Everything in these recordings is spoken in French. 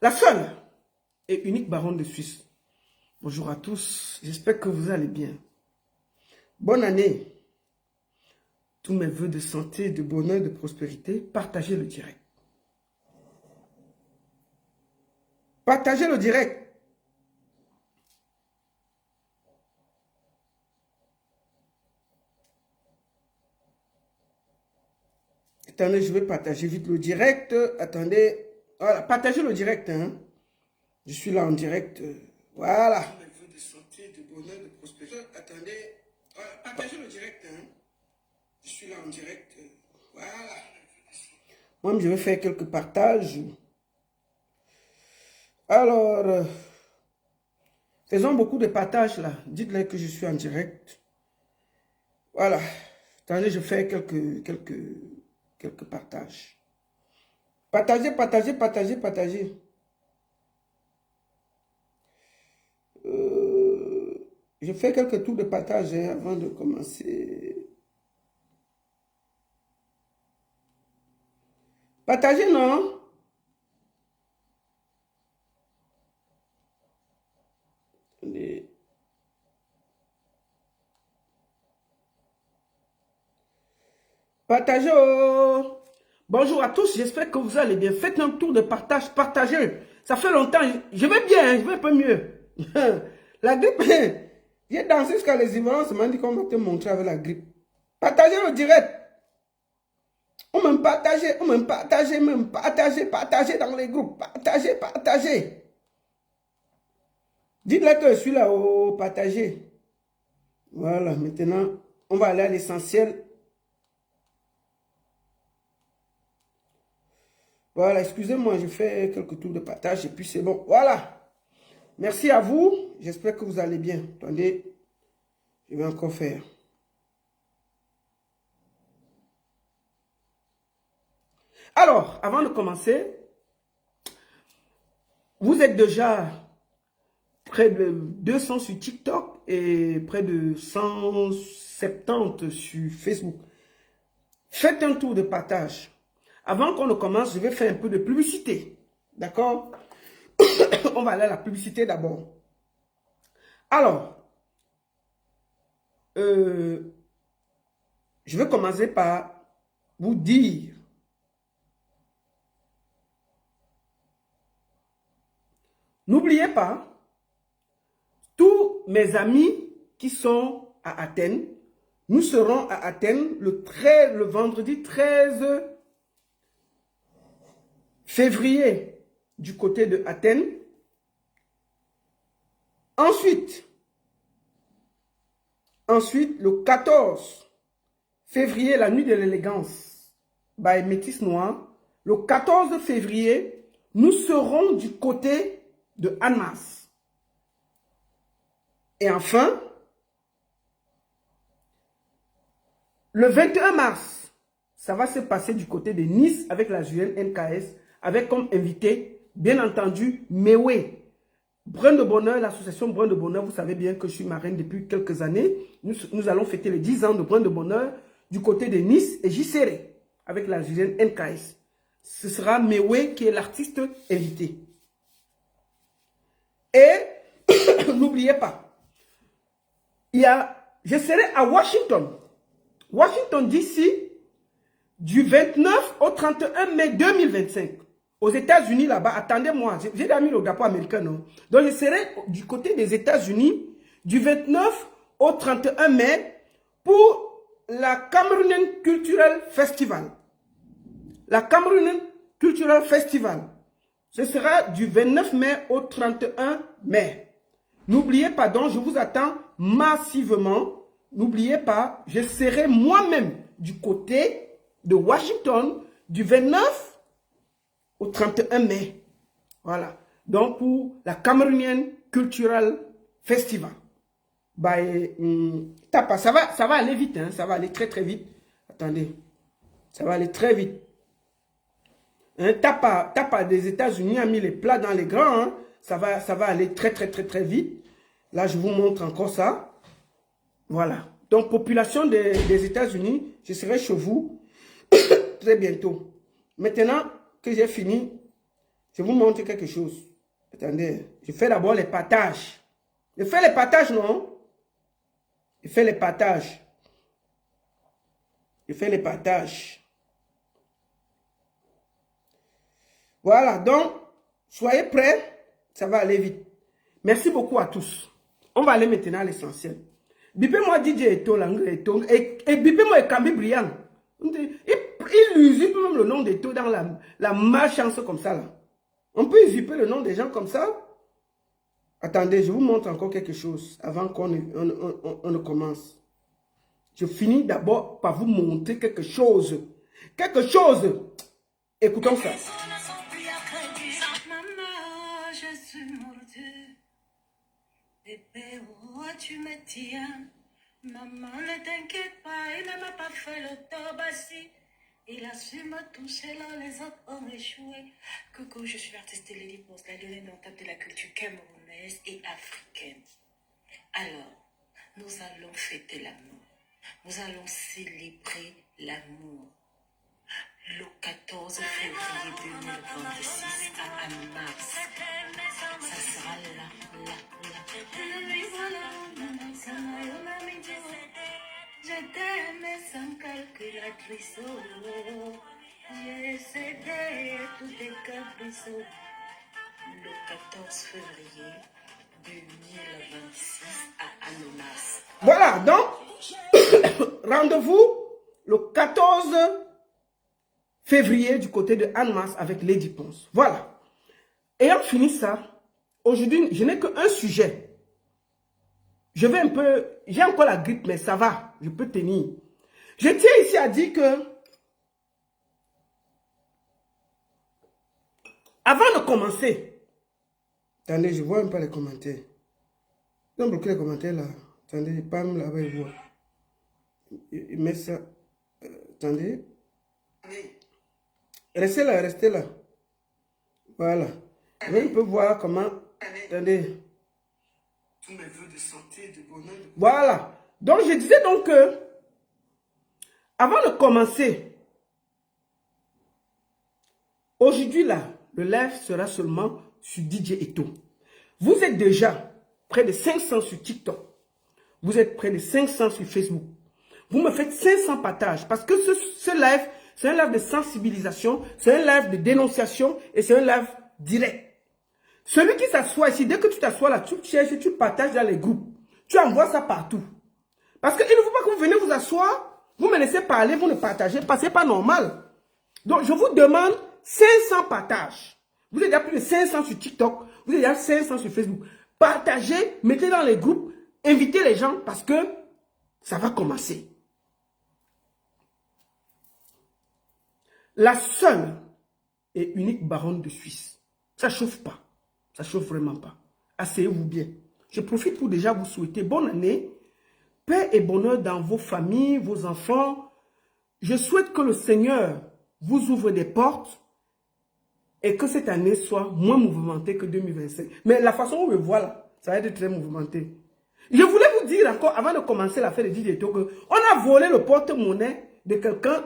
La seule et unique baronne de Suisse. Bonjour à tous, j'espère que vous allez bien. Bonne année. Tous mes vœux de santé, de bonheur, de prospérité. Partagez le direct. Partagez le direct. Attendez, je vais partager vite le direct. Attendez. Voilà, partagez le direct. Hein. Je suis là en direct. Voilà. Tous mes vœux de santé, de bonheur, de prospérité. Attendez. Voilà, partagez le direct. Hein. Je suis là en direct. Voilà. Moi, je vais faire quelques partages. Alors, faisons beaucoup de partages là. Dites-leur que je suis en direct. Voilà. Attendez, je fais quelques partages. Partagez, partagez, partagez, partagez. Je fais quelques tours de partage hein, avant de commencer. Partagez, non? Attendez. Partagez. Oh. Bonjour à tous, j'espère que vous allez bien. Faites un tour de partage, partagez. Ça fait longtemps, je vais bien, je vais un peu mieux. La grippe, j'ai dansé jusqu'à les Ivoiriens, ça m'a dit qu'on va te montrer avec la grippe. Partagez le direct. On me partage, partagez dans les groupes. Partagez, partagez. Dites-leur que je suis là, oh, partagez. Voilà, maintenant, on va aller à l'essentiel. Voilà, excusez-moi, je fais quelques tours de partage et puis c'est bon. Voilà. Merci à vous. J'espère que vous allez bien. Attendez, je vais encore faire. Alors, avant de commencer, vous êtes déjà près de 200 sur TikTok et près de 170 sur Facebook. Faites un tour de partage. Avant qu'on ne commence, je vais faire un peu de publicité. D'accord? On va aller à la publicité d'abord. Alors, je vais commencer par vous dire n'oubliez pas, tous mes amis qui sont à Athènes, nous serons à Athènes le vendredi 13 février du côté de Athènes. Ensuite, le 14 février, la nuit de l'élégance, by Métis Noir. Le 14 février, nous serons du côté de Annemasse. Et enfin, le 21 mars, ça va se passer du côté de Nice avec la JN NKS, avec comme invité, bien entendu, Mewé. Brin de Bonheur, l'association Brin de Bonheur, vous savez bien que je suis marraine depuis quelques années. Nous allons fêter les 10 ans de Brin de Bonheur du côté de Nice et Jisséré avec la JN NKS. Ce sera Mewé qui est l'artiste invité. Et n'oubliez pas, je serai à Washington DC, du 29 au 31 mai 2025. Aux États-Unis, là-bas, attendez-moi, j'ai déjà mis le drapeau américain, non? Donc, je serai du côté des États-Unis, du 29 au 31 mai, pour la Cameroonian Cultural Festival. La Cameroonian Cultural Festival. Ce sera du 29 mai au 31 mai. N'oubliez pas donc, je vous attends massivement. N'oubliez pas, je serai moi-même du côté de Washington du 29 au 31 mai. Voilà. Donc, pour la Cameroonian Cultural Festival. Tapa, ça va aller vite, hein? Ça va aller très très vite. Attendez. Ça va aller très vite. Hein? Tapa des États-Unis a mis les plats dans les grands. Hein? Ça va aller très très très très vite. Là, je vous montre encore ça. Voilà. Donc, population des États-Unis, je serai chez vous très bientôt. Maintenant que j'ai fini, Je vous montre quelque chose. Attendez, je fais d'abord les partages. Je fais les partages, non? Je fais les partages. Je fais les partages. Voilà, donc, soyez prêts. Ça va aller vite. Merci beaucoup à tous. On va aller maintenant à l'essentiel. Bipez-moi DJ Eto, l'anglais Eto. Et bipez-moi Kambi Briand. Il usurpe même le nom d'Eto dans la malchance comme ça, là. On peut usurper le nom des gens comme ça. Attendez, je vous montre encore quelque chose avant qu'on ne commence. Je finis d'abord par vous montrer quelque chose. Quelque chose. Écoutons ça. Maman, je suis mordue. Bébé, oh, tu me tiens. Maman, ne t'inquiète pas, il ne m'a pas fait l'autobassie. Il a su me toucher là, les autres ont échoué. Coucou, je suis l'artiste Lady Boss, la lionne indomptable de la culture camerounaise et africaine. Alors, nous allons fêter l'amour. Nous allons célébrer l'amour. Le 14 février 2026 à Annemasse. Ça sera là. Je t'aime sans calculatrice. J'ai cédé tous tes caprices. Le 14 février 2026 à Annemasse. Voilà, donc, rendez-vous le 14 février du côté de Annemasse avec Lady Ponce. Voilà. Ayant fini ça, aujourd'hui, je n'ai qu'un sujet. Je vais un peu... J'ai encore la grippe, mais ça va. Je peux tenir. Je tiens ici à dire que... Avant de commencer... Attendez, je vois un peu les commentaires. Ils ont bloqué les commentaires là. Attendez, Pam là-bas, il voit. Il met ça... attendez. Restez là. Voilà. Je vais un peu voir comment... Attendez. Tous mes vœux de santé, de bonheur. Voilà. Donc, je disais donc que, avant de commencer, aujourd'hui là, le live sera seulement sur DJ Eto. Vous êtes déjà près de 500 sur TikTok. Vous êtes près de 500 sur Facebook. Vous me faites 500 partages parce que ce live, c'est un live de sensibilisation, c'est un live de dénonciation et c'est un live direct. Celui qui s'assoit ici, dès que tu t'assois là, tu cherches, tu partages dans les groupes. Tu envoies ça partout. Parce qu'il ne faut pas que vous venez vous asseoir, vous me laissez parler, vous ne partagez pas, c'est pas normal. Donc je vous demande 500 partages. Vous êtes déjà plus de 500 sur TikTok, vous êtes déjà 500 sur Facebook. Partagez, mettez dans les groupes, invitez les gens parce que ça va commencer. La seule et unique baronne de Suisse. Ça chauffe pas. Ça chauffe vraiment pas. Asseyez-vous bien. Je profite pour déjà vous souhaiter bonne année, paix et bonheur dans vos familles, vos enfants. Je souhaite que le Seigneur vous ouvre des portes et que cette année soit moins mouvementée que 2025. Mais la façon où je vois là, ça va être très mouvementé. Je voulais vous dire encore, avant de commencer l'affaire de DJ Eto, qu'on a volé le porte-monnaie de quelqu'un.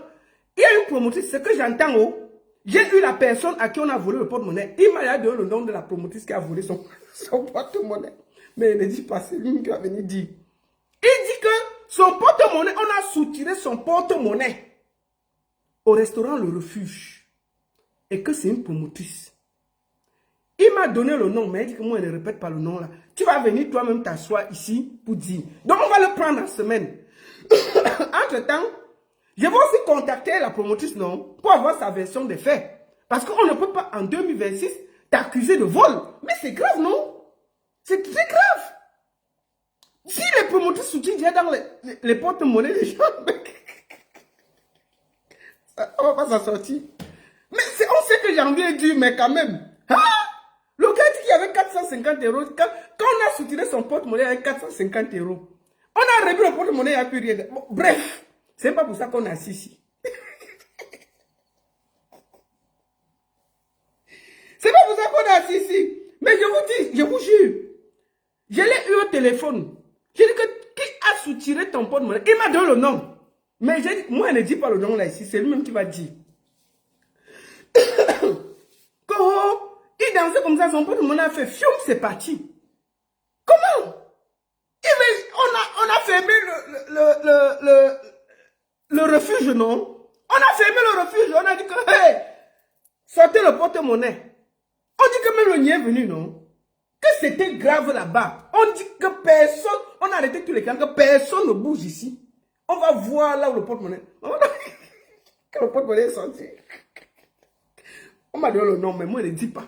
Il y a une promotrice, ce que j'entends, j'ai eu la personne à qui on a volé le porte-monnaie. Il m'a donné le nom de la promotrice qui a volé son porte-monnaie. Mais il ne dit pas, c'est lui qui va venir dire. Il dit que son porte-monnaie, on a soutiré son porte-monnaie au restaurant Le Refuge. Et que c'est une promotrice. Il m'a donné le nom, mais il dit que moi, je ne répète pas le nom là. Tu vas venir toi-même t'asseoir ici pour dire. Donc, on va le prendre en semaine. Entre-temps, je vais aussi contacter la promotrice, non, pour avoir sa version des faits. Parce qu'on ne peut pas, en 2026, t'accuser de vol. Mais c'est grave, non? C'est très grave. Si les promotrices soutiennent dans les porte-monnaies des gens, on va pas s'en sortir. Mais on sait que janvier est dur, mais quand même. Hein? Le gars dit qu'il y avait 450 euros. Quand on a soutenu son porte-monnaie avec 450 euros, on a réduit le porte-monnaie, il n'y a plus rien. Bon, bref. C'est pas pour ça qu'on est assis ici. C'est pas pour ça qu'on est assis ici. Mais je vous dis, je vous jure, je l'ai eu au téléphone. J'ai dit que qui a soutiré ton porte-monnaie? Il m'a donné le nom. Mais j'ai dit, moi, je ne dis pas le nom là ici, c'est lui-même qui va dire. comme ça, son porte-monnaie a fait fium, c'est parti. Comment? On a fermé le refuge, non? On a fermé le refuge, on a dit que, hey, sortez le porte-monnaie. On dit que même le nid est venu, non? Que c'était grave là-bas. On dit que personne, on a arrêté tous les clients, que personne ne bouge ici. On va voir là où le porte-monnaie. Quand le porte-monnaie est sorti. On m'a donné le nom, mais moi, je ne dis pas.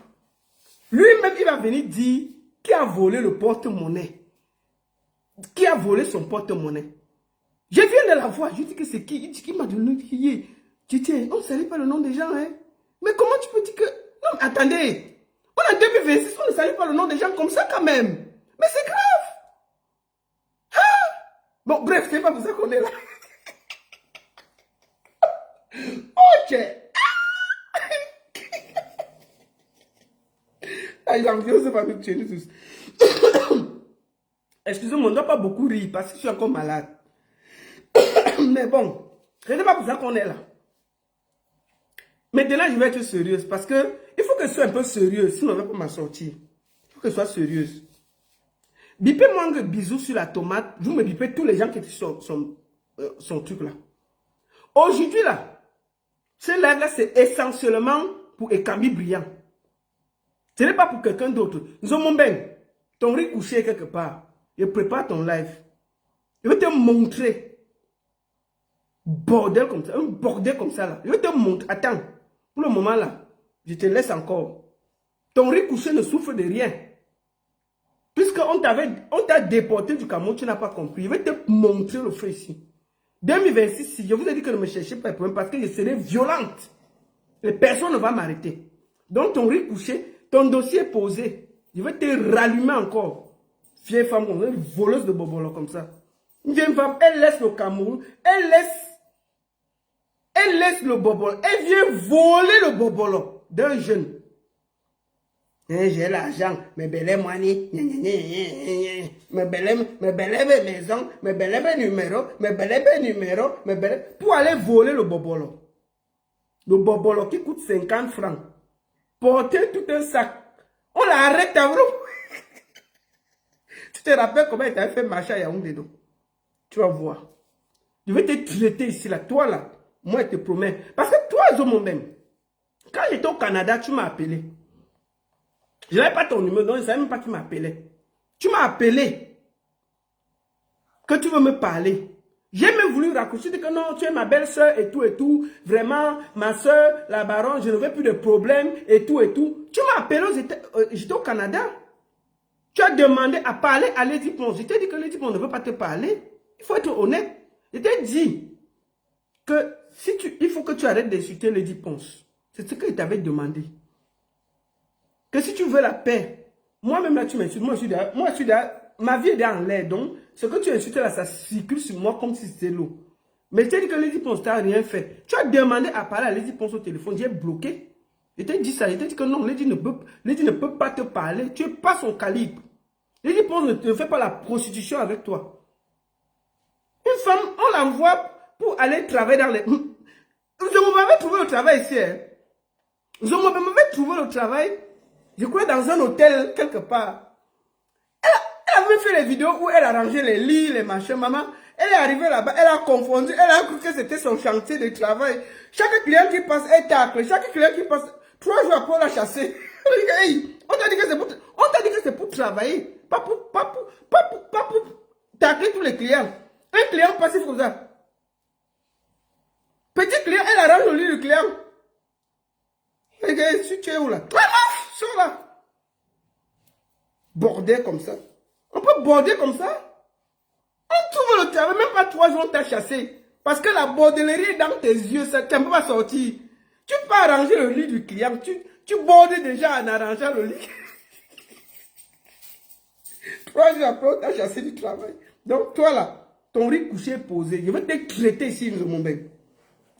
Lui-même, il va venir dire qui a volé le porte-monnaie. Qui a volé son porte-monnaie. Je viens de la voir. Je dis que c'est qui? Il dit qu'il m'a donné qui. Je dis, on ne salue pas le nom des gens, hein. Mais comment tu peux dire que... Non, mais attendez. On est en 2026, on ne salue pas le nom des gens comme ça quand même. Mais c'est grave. Ah! Bon, bref, c'est pas pour ça qu'on est là. Ok. Ah, j'envie, c'est pas nous tuer, nous tous. Excusez-moi, on ne doit pas beaucoup rire parce que je suis encore malade. Mais bon, ce n'est pas pour ça qu'on est là. Maintenant, je vais être sérieuse parce que il faut que je sois un peu sérieuse, sinon on ne va pas m'en sortir. Il faut que je sois sérieuse. Bipez-moi un bisou sur la tomate. Vous me bipez tous les gens qui étaient sur son truc là. Aujourd'hui là, ce live là, c'est essentiellement pour Ekambi Brillant. Ce n'est pas pour quelqu'un d'autre. Nous avons ben, ton riz couché quelque part. Je prépare ton live. Je vais te montrer. Bordel comme ça. Un bordel comme ça là. Je vais te montrer. Attends. Pour le moment là, je te laisse encore. Ton riz couché ne souffre de rien. Puisqu'on t'a déporté du Cameroun, tu n'as pas compris. Je vais te montrer le fait ici. 2026, je vous ai dit que ne me cherchez pas de problème parce que je serai violente. Et personne ne va m'arrêter. Donc ton riz couché, ton dossier est posé. Je vais te rallumer encore. Vieille femme, une voleuse de bobolo comme ça. Une vieille femme, elle laisse le Cameroun, elle laisse le bobolo. Elle vient voler le bobolo d'un jeune. J'ai l'argent, mes belles moignées, mes belles maisons, mes belles numéros, pour aller voler le bobolo. Le bobolo qui coûte 50 francs. Porter tout un sac. On l'arrête à vous. Tu te rappelles comment il t'avait fait marcher à Yaoundé? Tu vas voir. Je vais te traiter ici, là. Toi, là, moi, je te promets. Parce que toi, Zomo même, quand j'étais au Canada, tu m'as appelé. Je n'avais pas ton numéro, donc je ne savais même pas qui m'appelait. Tu m'as appelé. Que tu veux me parler. J'ai même voulu raccrocher, dire que non, tu es ma belle-sœur et tout. Vraiment, ma soeur, la baronne, je ne veux plus de problème et tout. Tu m'as appelé, j'étais au Canada. Tu as demandé à parler à Lady Ponce. Je t'ai dit que Lady Ponce ne veut pas te parler. Il faut être honnête. Je t'ai dit que il faut que tu arrêtes d'insulter Lady Ponce. C'est ce qu'il t'avait demandé. Que si tu veux la paix, moi-même là tu m'insultes, moi je suis là, ma vie est en l'air, donc ce que tu insultes là, ça circule sur moi comme si c'était l'eau. Mais je t'ai dit que Lady Ponce t'a rien fait. Tu as demandé à parler à Lady Ponce au téléphone, j'ai bloqué. Je t'ai dit ça, je t'ai dit que non, Lady ne peut pas te parler, tu n'es pas son calibre. Lady Ponce ne fait pas la prostitution avec toi. Une femme, on l'envoie pour aller travailler dans les... Je m'avais trouvé le travail ici. Hein. Je m'avais trouvé le travail. Je crois dans un hôtel quelque part. Elle avait fait les vidéos où elle a rangé les lits, les machins, maman. Elle est arrivée là-bas, elle a confondu, elle a cru que c'était son chantier de travail. Chaque client qui passe, elle tacle. Chaque client qui passe, 3 jours après, on l'a chassé. Hey, on t'a dit que c'est pour travailler, pas pour tacler tous les clients. Un client passif comme ça. Petit client, elle arrange le lit du client. Regarde, tu es où là? Sors là. Bordel comme ça. On peut border comme ça? On trouve le travail, même pas 3 jours on t'a chassé. Parce que la bordellerie est dans tes yeux, ça ne peut pas sortir. Tu peux arranger le lit du client, tu bordes déjà en arrangeant le lit. 3 jours après, on t'a chassé du travail. Donc toi là, ton riz couché est posé. Je vais te traiter ici, mon bébé.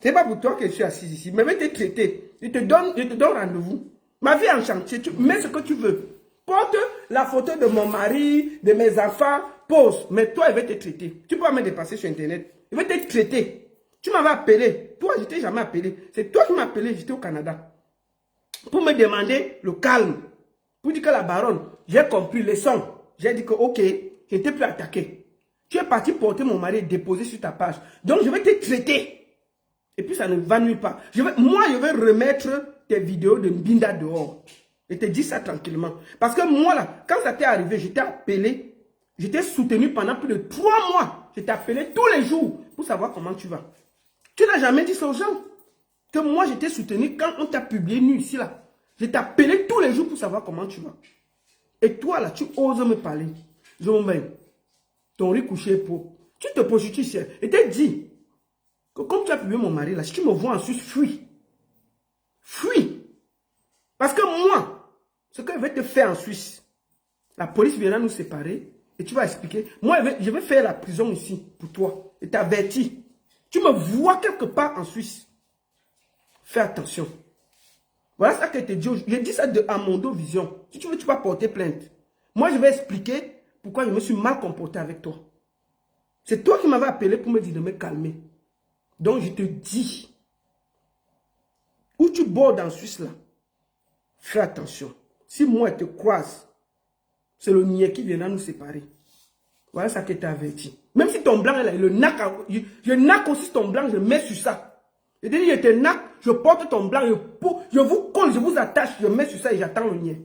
C'est pas pour toi que je suis assis ici, mais je vais te traiter. Je te donne rendez-vous. Ma vie est en chantier, tu mets ce que tu veux. Porte la photo de mon mari, de mes enfants, pose. Mais toi, je vais te traiter. Tu peux pas me dépasser sur Internet. Je vais te traiter. Tu m'avais appelé. Toi, je t'ai jamais appelé. C'est toi qui m'as appelé, j'étais au Canada. Pour me demander le calme. pour dire que la baronne, j'ai compris les sons. J'ai dit que, ok, je n'étais plus attaqué. Tu es parti porter mon mari et déposer sur ta page. Donc, je vais te traiter. Et puis, ça ne va nulle part. Moi, je vais remettre tes vidéos de Mbinda dehors. Je te dis ça tranquillement. Parce que moi, là, quand ça t'est arrivé, je t'ai appelé. Je t'ai soutenu pendant plus de 3 mois. Je t'ai appelé tous les jours pour savoir comment tu vas. Tu n'as jamais dit ça aux gens. Que moi, je t'ai soutenu quand on t'a publié nu ici, là. Je t'ai appelé tous les jours pour savoir comment tu vas. Et toi, là, tu oses me parler. Je m'en vais. Ton riz couché pour. Tu te prostitues ici. Et t'ai dit que comme tu as publié mon mari, là, si tu me vois en Suisse, fuis. Fuis. Parce que moi, ce que je vais te faire en Suisse, la police viendra nous séparer et tu vas expliquer. Moi, je vais faire la prison ici pour toi. Et t'avertis. Tu me vois quelque part en Suisse. Fais attention. Voilà ça que je te dis. Je dis ça à Mondo Vision. Si tu veux, tu vas porter plainte. Moi, je vais expliquer pourquoi je me suis mal comporté avec toi. C'est toi qui m'avais appelé pour me dire de me calmer. Donc, je te dis, où tu bordes en Suisse, là, fais attention. Si moi, je te croise, c'est le niais qui viendra nous séparer. Voilà ça que tu as averti. Même si ton blanc est là, je naque aussi ton blanc, je mets sur ça. Je te dis, je te naque, je porte ton blanc, je vous colle, je vous attache, je mets sur ça et j'attends le niais.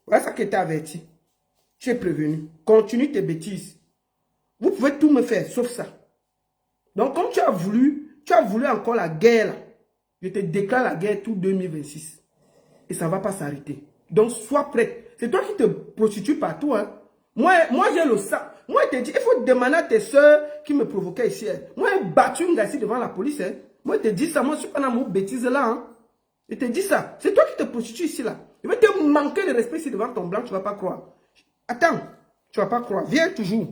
Voilà ça que tu as averti. Tu es prévenu. Continue tes bêtises. Vous pouvez tout me faire, sauf ça. Donc, comme tu as voulu encore la guerre, là, je te déclare la guerre tout 2026. Et ça ne va pas s'arrêter. Donc, sois prêt. C'est toi qui te prostitues partout. Hein. Moi j'ai le sang. Moi, je te dis, il faut demander à tes soeurs qui me provoquaient ici. Hein. Moi, j'ai battu une gars ici devant la police. Hein. Moi, je te dis ça. Moi, je ne suis pas dans mon bêtise là. Hein. Je te dis ça. C'est toi qui te prostitues ici là. Je vais te manquer de respect ici devant ton blanc. Tu ne vas pas croire. Attends. Tu ne vas pas croire. Viens toujours.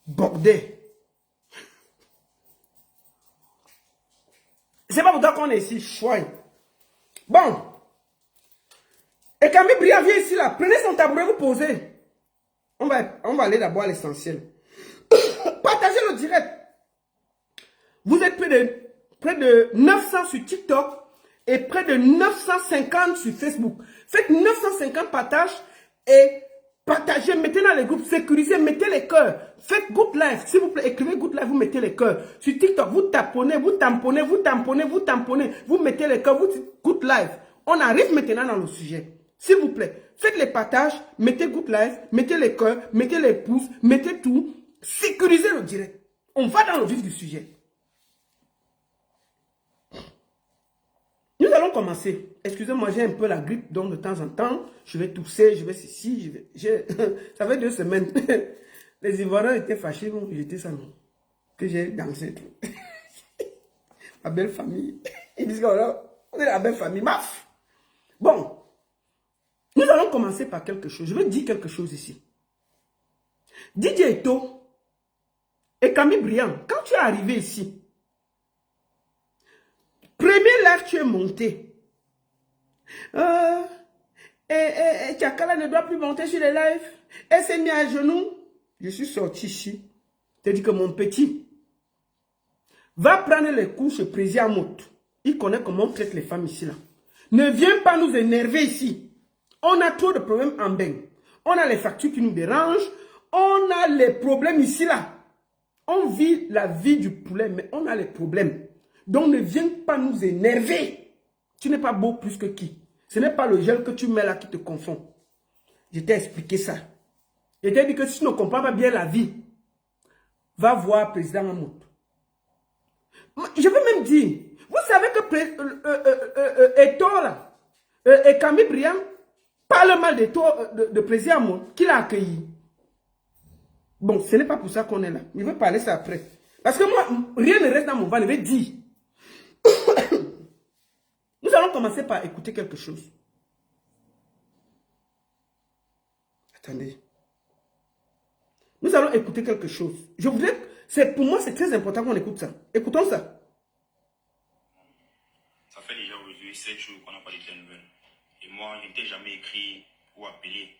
Bordel. C'est pas pour toi qu'on est ici. Chouin. Bon. Et Camille Briand, viens ici là. Prenez son tabouret, vous posez. On va aller d'abord à l'essentiel. Partagez le direct. Vous êtes près de 900 sur TikTok et près de 950 sur Facebook. Faites 950 partages et partagez, mettez dans les groupes, sécurisez, mettez les cœurs. Faites good life, s'il vous plaît, écrivez good life, vous mettez les cœurs. Sur TikTok, vous taponnez, vous tamponnez, vous tamponnez, vous tamponnez, vous mettez les cœurs, vous dites good life. On arrive maintenant dans le sujet. S'il vous plaît, faites les partages, mettez good life, mettez les cœurs, mettez les pouces, mettez tout. Sécurisez le direct. On va dans le vif du sujet. Nous allons commencer. Excusez-moi, j'ai un peu la grippe, donc de temps en temps, je vais tousser, je vais ceci, ça fait 2 semaines. Les Ivoiriens étaient fâchés, bon, j'étais ça, non. Que j'ai dansé tout. Ma belle famille. Ils disent qu'on est la belle famille. Maf. Bon. Nous allons commencer par quelque chose. Je vais dire quelque chose ici. Didier Eto et Camille Briand, quand tu es arrivé ici, premier live, tu es monté. Tchakala ne doit plus monter sur les lives. Elle s'est mise à genoux. Je suis sorti ici. Je te dis que mon petit va prendre les cours chez Président Amot. Il connaît comment on traite les femmes ici. Là. Ne viens pas nous énerver ici. On a trop de problèmes en bain. On a les factures qui nous dérangent. On a les problèmes ici, là. On vit la vie du poulet, mais on a les problèmes. Donc, ne viens pas nous énerver. Tu n'es pas beau plus que qui. Ce n'est pas le gel que tu mets là qui te confond. Je t'ai expliqué ça. Je t'ai dit que si tu ne comprends pas bien la vie, va voir président Mahmoud. Je veux même dire, vous savez que Eto là, et Camille Briand parle mal de président Mahmoud, qui l'a accueilli. Bon, ce n'est pas pour ça qu'on est là. Je vais parler ça après. Parce que moi, rien ne reste dans mon ventre. Je vais dire. Nous allons commencer par écouter quelque chose. Attendez. Nous allons écouter quelque chose. Je voudrais... Pour moi, c'est très important qu'on écoute ça. Écoutons ça. Ça fait déjà aujourd'hui 7 jours qu'on n'a pas d'écrit à nouvelles. Et moi, je ne t'ai jamais écrit ou appelé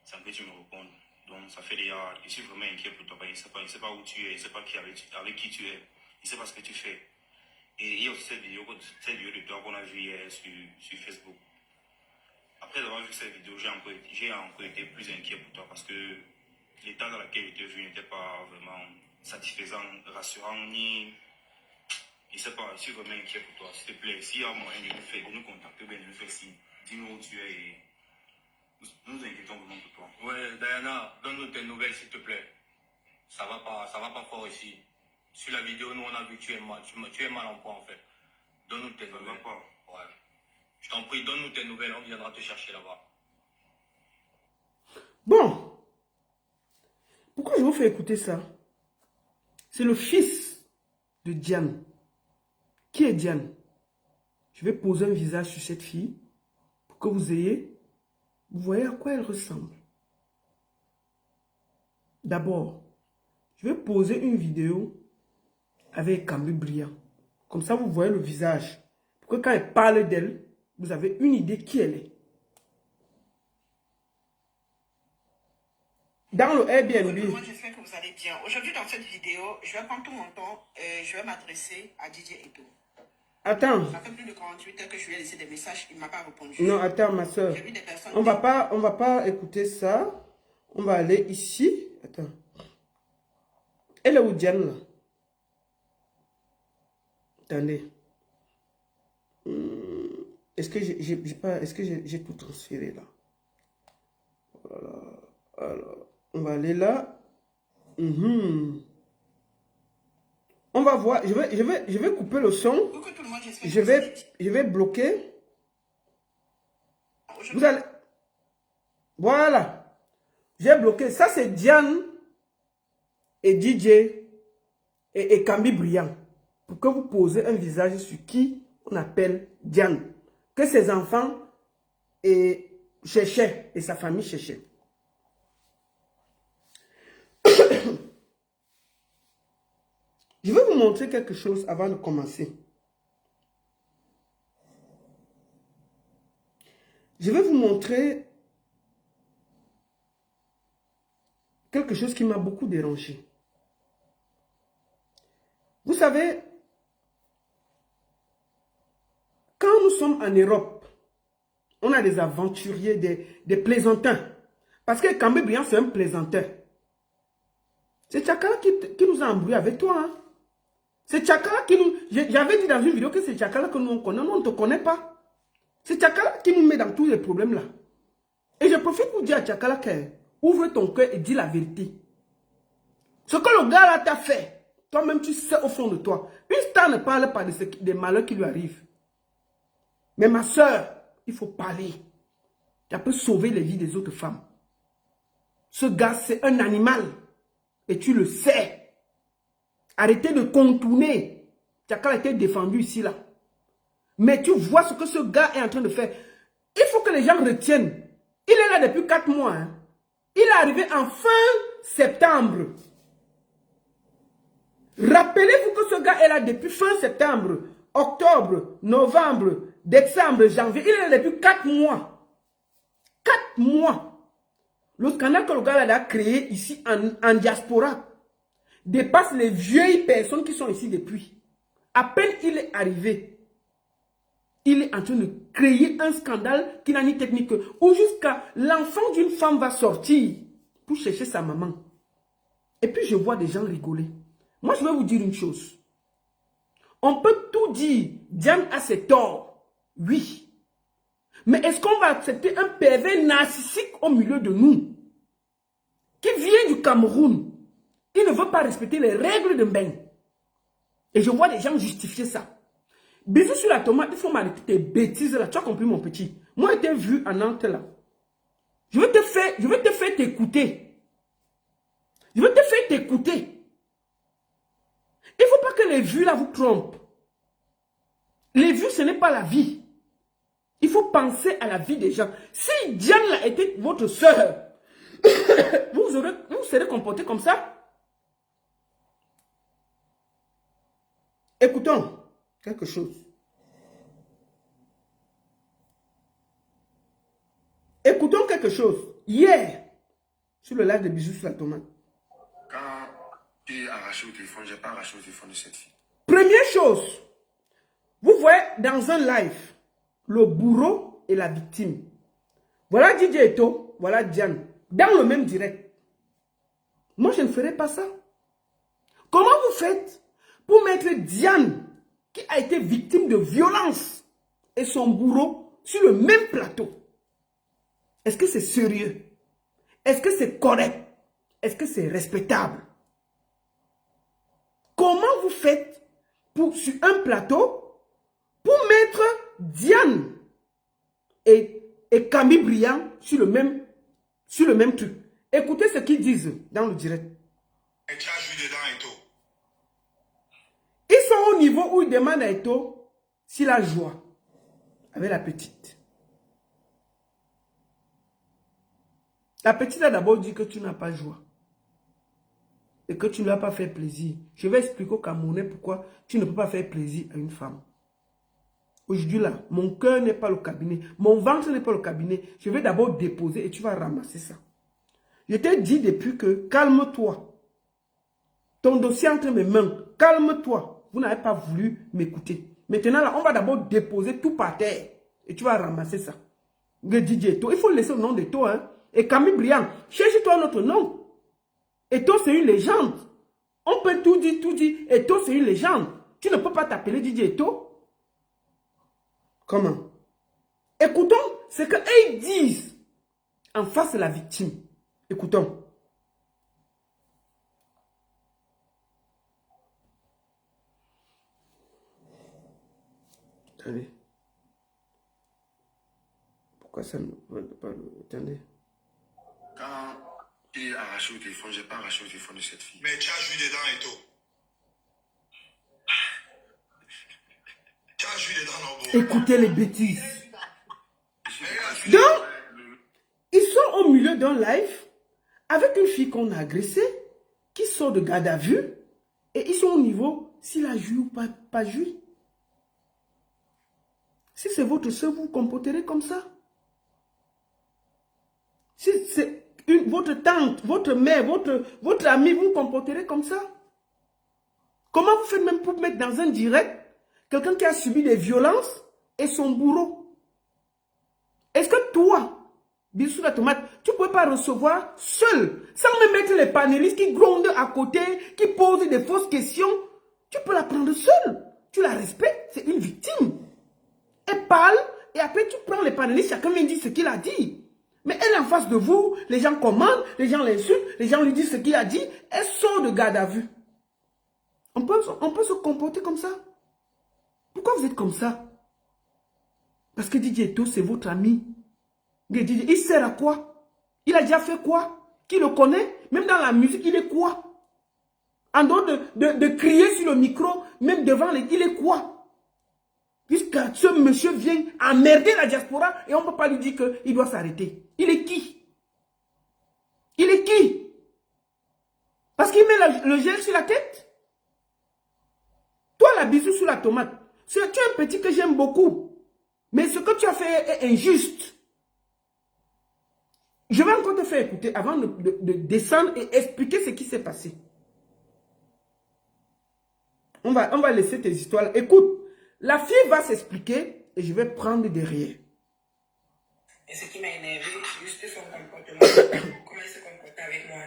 sans que tu me répondes. Donc, ça fait déjà... Je suis vraiment inquiet pour toi. Je ne sais pas où tu es. Je ne sais pas avec qui tu es. Je ne sais pas ce que tu fais. Et il y a aussi cette vidéo de toi qu'on a vue hier sur Facebook. après avoir vu cette vidéo, j'ai encore été plus inquiet pour toi parce que l'état dans lequel j'étais vu n'était pas vraiment satisfaisant, rassurant, ni... Je ne sais pas, je suis vraiment inquiet pour toi. S'il te plaît, s'il y a moyen de nous contacter, bien de nous faire signe. Dis-nous où tu es et nous nous inquiétons vraiment pour toi. Ouais, Diana, donne-nous tes nouvelles, s'il te plaît. Ça va pas fort ici. Sur la vidéo, nous, on a vu que tu es mal en point, en fait. Donne-nous tes nouvelles. Ça va pas. Ouais. Je t'en prie, donne-nous tes nouvelles, on viendra te chercher là-bas. Bon. Pourquoi je vous fais écouter ça? C'est le fils de Diane. Qui est Diane? Je vais poser un visage sur cette fille pour que vous voyez à quoi elle ressemble. D'abord, je vais poser une vidéo avec Kambi Bria. Comme ça, vous voyez le visage. Pour que quand elle parle d'elle, vous avez une idée qui elle est. Dans le Airbnb. Moi, j'espère que vous allez bien. Aujourd'hui, dans cette vidéo, je vais prendre tout mon temps et je vais m'adresser à DJ Edo. Attends. Ça fait plus de 48 heures que je lui ai laissé des messages, il ne m'a pas répondu. Non, attends, ma soeur. J'ai vu des personnes... On va pas écouter ça. On va aller ici. Attends. Elle est où, Diane, là? Attendez. Est-ce que j'ai tout transféré, là? Voilà. Alors, on va aller là. On va voir. Je vais couper le son. Pour que tout le monde, j'espère que Je vous allez bien. vais bloquer. Aujourd'hui, Vous allez... Voilà. J'ai bloqué. Ça, c'est Diane et DJ et Kambi Briand. Pour que vous posez un visage sur qui on appelle Diane. Que ses enfants cherchaient et sa famille cherchait. Je vais vous montrer quelque chose avant de commencer. Je vais vous montrer quelque chose qui m'a beaucoup dérangé. Vous savez, quand nous sommes en Europe, on a des aventuriers, des plaisantins. Parce que Kambi Briand, c'est un plaisanteur. C'est Tchakala qui nous a embrouillés avec toi. Hein? C'est Tchakala qui nous... J'avais dit dans une vidéo que c'est Tchakala que nous on connaît. Nous, on ne te connaît pas. C'est Tchakala qui nous met dans tous les problèmes là. Et je profite pour dire à Tchakala que ouvre ton cœur et dis la vérité. Ce que le gars là t'a fait, toi-même tu sais au fond de toi. Une star ne parle pas des malheurs qui lui arrivent. Mais ma soeur, il faut parler. Tu peux sauver les vies des autres femmes. Ce gars, c'est un animal. Et tu le sais. Arrêtez de contourner. Tchakala a été défendu ici, là. Mais tu vois ce que ce gars est en train de faire. Il faut que les gens retiennent. Il est là depuis 4 mois. Hein. Il est arrivé en fin septembre. Rappelez-vous que ce gars est là depuis fin septembre, octobre, novembre, décembre, janvier. Il est là depuis 4 mois. 4 mois. Le scandale que le gars a créé ici en diaspora dépasse les vieilles personnes qui sont ici depuis. À peine il est arrivé, il est en train de créer un scandale qui n'a ni technique, où jusqu'à l'enfant d'une femme va sortir pour chercher sa maman. Et puis je vois des gens rigoler. Moi je vais vous dire une chose. On peut tout dire, Diane a ses torts, oui. Mais est-ce qu'on va accepter un pervers narcissique au milieu de nous, qui vient du Cameroun? Il ne veut pas respecter les règles de Mbeng. Et je vois des gens justifier ça. Bisous sur la tomate, il faut m'arrêter tes bêtises là. Tu as compris mon petit? Moi, j'étais vu à Nantes là. Je vais te faire t'écouter. Je vais te faire t'écouter. Il ne faut pas que les vues là vous trompent. Les vues, ce n'est pas la vie. Il faut penser à la vie des gens. Si Diane là était votre soeur, vous serez comporté comme ça? Écoutons quelque chose. Écoutons quelque chose. Hier, sur le live de Bisous sur la tomate. Quand j'ai arraché au téléphone, je n'ai pas arraché au téléphone de cette fille. Première chose, vous voyez dans un live, le bourreau et la victime. Voilà DJ Eto, voilà Diane. Dans le même direct. Moi, je ne ferai pas ça. Comment vous faites pour mettre Diane, qui a été victime de violence, et son bourreau sur le même plateau? Est-ce que c'est sérieux? Est-ce que c'est correct? Est-ce que c'est respectable? Comment vous faites pour, sur un plateau, pour mettre Diane et Camille Briand sur le même truc? Écoutez ce qu'ils disent dans le direct. Et tu as joué dedans et tout. Ils sont au niveau où ils demandent à Eto s'il a joie avec la petite. La petite a d'abord dit que tu n'as pas joie. Et que tu ne lui as pas fait plaisir. Je vais expliquer aux Camerounais pourquoi tu ne peux pas faire plaisir à une femme. Aujourd'hui là, mon cœur n'est pas le cabinet. Mon ventre n'est pas le cabinet. Je vais d'abord déposer et tu vas ramasser ça. Je t'ai dit depuis que calme-toi. Ton dossier entre mes mains. Calme-toi. Vous n'avez pas voulu m'écouter. Maintenant là, on va d'abord déposer tout par terre. Et tu vas ramasser ça. DJ Eto. Il faut laisser le nom d'Eto. Hein. Et Camille Briand, cherche-toi un autre nom. Eto, c'est une légende. On peut tout dire, tout dire. Eto, c'est une légende. Tu ne peux pas t'appeler DJ Eto. Comment? Écoutons ce qu'ils disent en face de la victime. Écoutons. Attendez. Pourquoi ça ne va pas... Attendez. Quand j'ai arraché au téléphone, j'ai pas arraché au téléphone de cette fille. Mais tu as joué dedans et tout. Tu as joué dedans, non, bon. Écoutez les bêtises. Donc, ils sont au milieu d'un live avec une fille qu'on a agressée, qui sort de garde à vue, et ils sont au niveau s'il a joué ou pas joué. Si c'est votre soeur, vous vous comporterez comme ça. Si c'est votre tante, votre mère, votre amie, vous vous comporterez comme ça. Comment vous faites même pour mettre dans un direct quelqu'un qui a subi des violences et son bourreau? Est-ce que toi, Bissou la tomate, tu ne peux pas recevoir seul, sans me mettre les panélistes qui grondent à côté, qui posent des fausses questions? Tu peux la prendre seule. Tu la respectes, c'est une victime. Elle parle et après tu prends les panélistes, chacun vient dire ce qu'il a dit. Mais elle est en face de vous, les gens commandent, les gens l'insultent, les gens lui disent ce qu'il a dit, elle sort de garde à vue. On peut se comporter comme ça. Pourquoi vous êtes comme ça? Parce que DJ Eto, c'est votre ami. Il sert à quoi? Il a déjà fait quoi? Qui le connaît? Même dans la musique, il est quoi? En dehors de crier sur le micro, même devant les... Il est quoi? Puisque ce monsieur vient emmerder la diaspora et on ne peut pas lui dire qu'il doit s'arrêter. Il est qui? Il est qui? Parce qu'il met le gel sur la tête? Toi, la bisou sur la tomate. Tu es un petit que j'aime beaucoup. Mais ce que tu as fait est injuste. Je vais encore te faire écouter avant de descendre et expliquer ce qui s'est passé. On va laisser tes histoires. Écoute, la fille va s'expliquer et je vais prendre derrière. Et ce qui m'a énervé, juste son comportement. Comment il se comportait avec moi.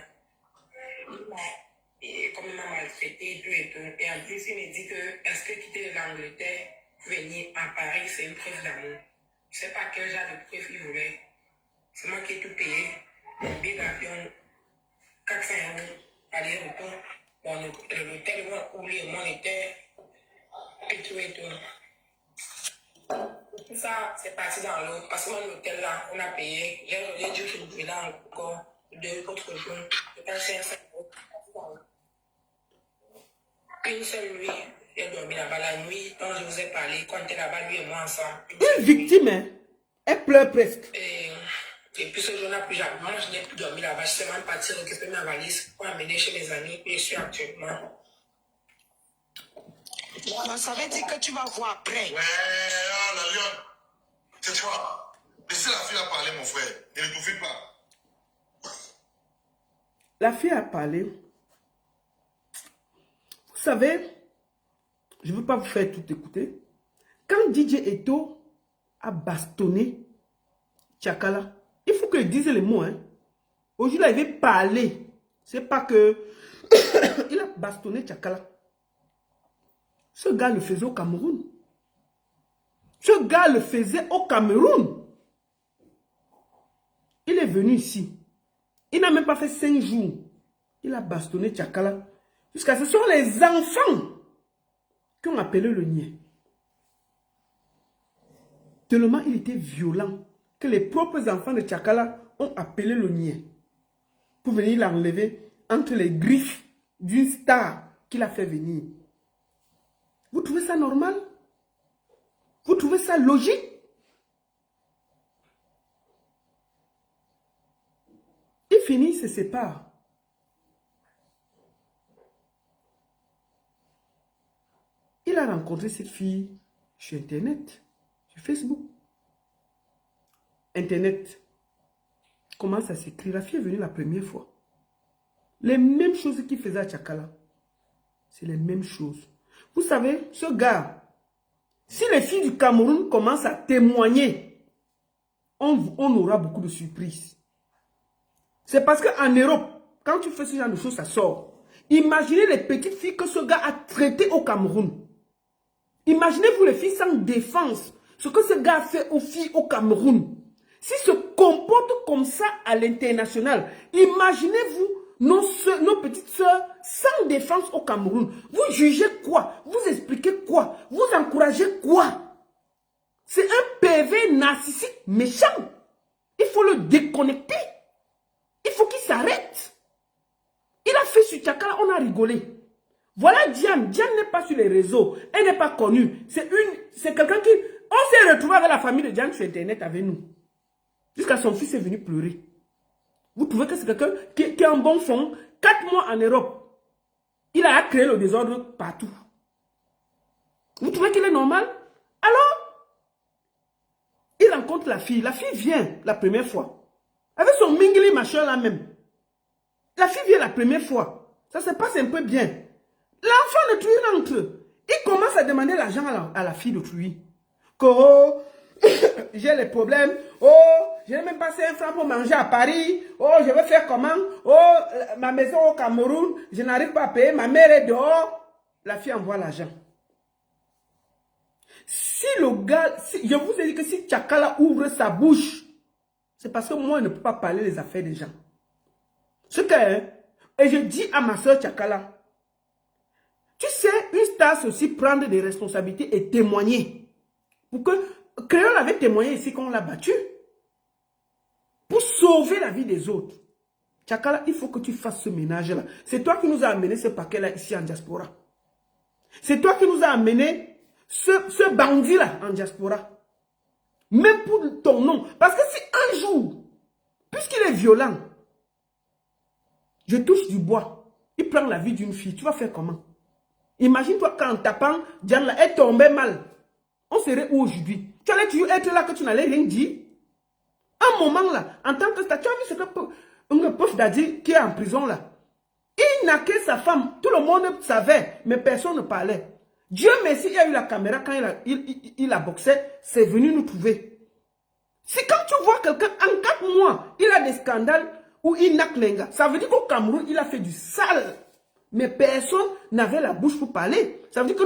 Et comme il m'a maltraité, tout et tout. Et en plus, il me dit que est-ce que quitter l'Angleterre pour venir à Paris, c'est une preuve d'amour. Je ne sais pas quel genre de preuve il voulait. C'est moi qui ai tout payé. Mon billet d'avion, 400 €, aller-retour. L'hôtel où on était, et tout et tout. Tout ça, c'est parti dans l'eau. Parce que mon hôtel là, on a payé. J'ai dû renouveler là encore 2 autres jours. Je paye 500 €. Une seule nuit, j'ai dormi là-bas la nuit. Quand je vous ai parlé, quand on était là-bas, lui et moi ensemble. Une victime, hein? Elle pleure presque. Et puis ce jour-là, plus jamais, moi je n'ai plus dormi là-bas. Je suis seulement parti récupérer ma valise pour amener chez mes amis. Et je suis actuellement. Ça veut dire que tu vas voir après. Ouais, oh, la lionne. C'est toi. Laissez la fille à parler, mon frère. Ne l'étouffez pas. La fille a parlé. Vous savez, je ne veux pas vous faire tout écouter. Quand DJ Eto a bastonné Tchakala, qu'il dise les mots. Hein. Aujourd'hui, il veut parler. C'est pas que... il a bastonné Tchakala. Ce gars le faisait au Cameroun. Ce gars le faisait au Cameroun. Il est venu ici. Il n'a même pas fait 5 jours. Il a bastonné Tchakala. Jusqu'à ce sont les enfants qui ont appelé le niais. Tellement il était violent que les propres enfants de Tchakala ont appelé le niais pour venir l'enlever entre les griffes d'une star qu'il a fait venir. Vous trouvez ça normal? Vous trouvez ça logique? Il finit, il se sépare. Il a rencontré cette fille sur Internet, sur Facebook. Internet. Comment ça s'écrit? La fille est venue la première fois. Les mêmes choses qu'il faisait à Tchakala. C'est les mêmes choses. Vous savez, ce gars, si les filles du Cameroun commencent à témoigner, on aura beaucoup de surprises. C'est parce qu'en Europe, quand tu fais ce genre de choses, ça sort. Imaginez les petites filles que ce gars a traitées au Cameroun. Imaginez-vous les filles sans défense. Ce que ce gars a fait aux filles au Cameroun. S'il se comporte comme ça à l'international, imaginez-vous nos petites sœurs sans défense au Cameroun. Vous jugez quoi? Vous expliquez quoi? Vous encouragez quoi? C'est un PV narcissique méchant. Il faut le déconnecter. Il faut qu'il s'arrête. Il a fait sur Tchakala, on a rigolé. Voilà Diane. Diane n'est pas sur les réseaux. Elle n'est pas connue. C'est quelqu'un qui... On s'est retrouvé avec la famille de Diane sur Internet avec nous. Jusqu'à son fils est venu pleurer. Vous trouvez que c'est quelqu'un qui a un bon fond? 4 mois en Europe. Il a créé le désordre partout. Vous trouvez qu'il est normal? Alors, il rencontre la fille. La fille vient la première fois. Avec son mingli machin là même. La fille vient la première fois. Ça se passe un peu bien. L'enfant de Truy rentre. Il commence à demander l'argent à la fille de Truy. Que oh, j'ai les problèmes. Oh, je n'ai même pas 5 francs pour manger à Paris. Oh, je vais faire comment? Oh, ma maison au Cameroun, je n'arrive pas à payer. Ma mère est dehors. La fille envoie l'argent. Si le gars, je vous ai dit que si Tchakala ouvre sa bouche, c'est parce que moi, je ne peux pas parler les affaires des gens. Ce que, et je dis à ma soeur Tchakala, tu sais, une star, c'est aussi prendre des responsabilités et témoigner. Pour que Créole avait témoigné ici qu'on l'a battu. Pour sauver la vie des autres. Tchakala, il faut que tu fasses ce ménage-là. C'est toi qui nous as amené ce paquet-là ici en diaspora. C'est toi qui nous as amené ce bandit-là en diaspora. Même pour ton nom. Parce que si un jour, puisqu'il est violent, je touche du bois, il prend la vie d'une fille, tu vas faire comment? Imagine-toi quand en tapant, Diane là, elle tombait mal. On serait où aujourd'hui? Tu allais toujours être là que tu n'allais rien dire. Un moment là, en tant que star, tu as vu ce que Pof Daddy qui est en prison là. Il n'a que sa femme. Tout le monde savait, mais personne ne parlait. Dieu merci, il a eu la caméra quand il a boxé, c'est venu nous trouver. Si quand tu vois quelqu'un en 4 mois, il a des scandales où il n'a que les gars, ça veut dire qu'au Cameroun, il a fait du sale. Mais personne n'avait la bouche pour parler. Ça veut dire que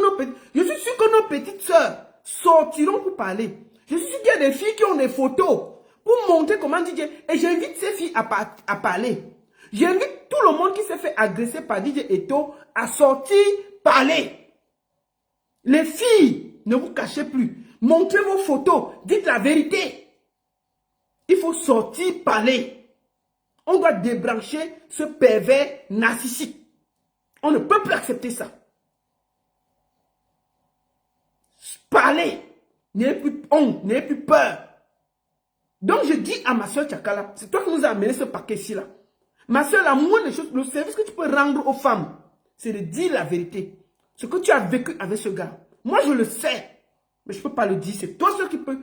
je suis sûr que nos petites sœurs sortiront pour parler. Je suis sûr qu'il y a des filles qui ont des photos pour montrer comment DJ. Et j'invite ces filles à parler. J'invite tout le monde qui s'est fait agresser par DJ Eto à sortir parler. Les filles, ne vous cachez plus. Montrez vos photos. Dites la vérité. Il faut sortir parler. On doit débrancher ce pervers narcissique. On ne peut plus accepter ça. Parlez. N'ayez plus honte, n'ayez plus peur. Donc je dis à ma soeur Tchakala, c'est toi qui nous as amené ce paquet-ci là. Ma soeur, la moindre des choses, le service que tu peux rendre aux femmes, c'est de dire la vérité. Ce que tu as vécu avec ce gars. Moi je le sais, mais je ne peux pas le dire. C'est toi seul qui peut,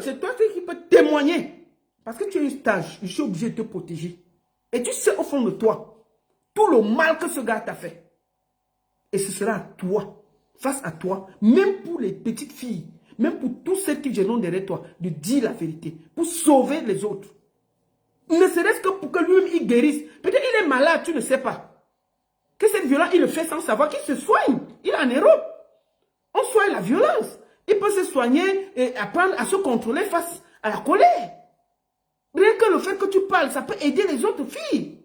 c'est toi seul qui peut témoigner. Parce que tu es une stage, je suis obligé de te protéger. Et tu sais au fond de toi, tout le mal que ce gars t'a fait. Et ce sera à toi, face à toi, même pour les petites filles, même pour tous ceux qui viennent derrière toi, de dire la vérité, pour sauver les autres. Ne serait-ce que pour que lui-même il guérisse. Peut-être il est malade, tu ne sais pas. Que cette violence, il le fait sans savoir qu'il se soigne. Il est en Europe. On soigne la violence. Il peut se soigner et apprendre à se contrôler face à la colère. Rien que le fait que tu parles, ça peut aider les autres filles.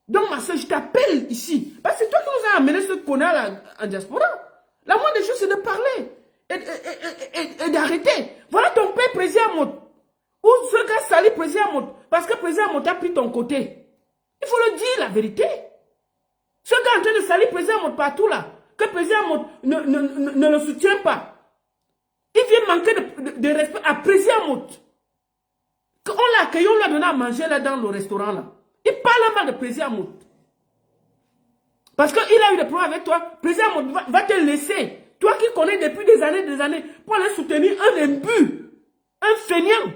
Donc ma soeur, je t'appelle ici. Parce que c'est toi qui nous as amené ce connard en diaspora. La moindre des choses, c'est de parler et d'arrêter. Voilà ton père, président Mot. Ou ce gars sali, président Mot. Parce que président Mot a pris ton côté. Il faut le dire, la vérité. Ce gars est en train de salir président Mot partout là. Que président Mot ne le soutient pas. Il vient manquer de respect à président Mot. Quand on l'a accueilli, on lui a donné à manger là dans le restaurant là. Il parle mal de président Mot. Parce qu'il a eu des problèmes avec toi. Président Mot va te laisser. Toi qui connais depuis des années, pour aller soutenir un imbu, un feignant.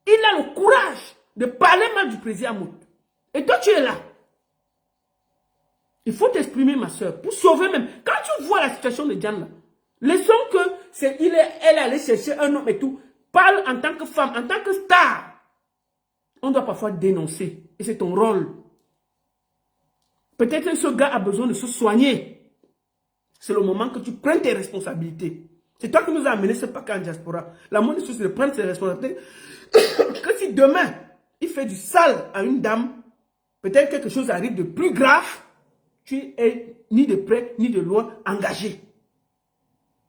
Il a le courage de parler mal du président Mot. Et toi, tu es là. Il faut t'exprimer, ma soeur, pour sauver même. Quand tu vois la situation de Diane, là, laissons que elle est allée chercher un homme et tout. Parle en tant que femme, en tant que star. On doit parfois dénoncer. Et c'est ton rôle. Peut-être que ce gars a besoin de se soigner. C'est le moment que tu prennes tes responsabilités. C'est toi qui nous as amené ce paquet en diaspora. La moindre chose, c'est de prendre ses responsabilités. Que si demain, il fait du sale à une dame, peut-être quelque chose arrive de plus grave, tu es ni de près, ni de loin engagé.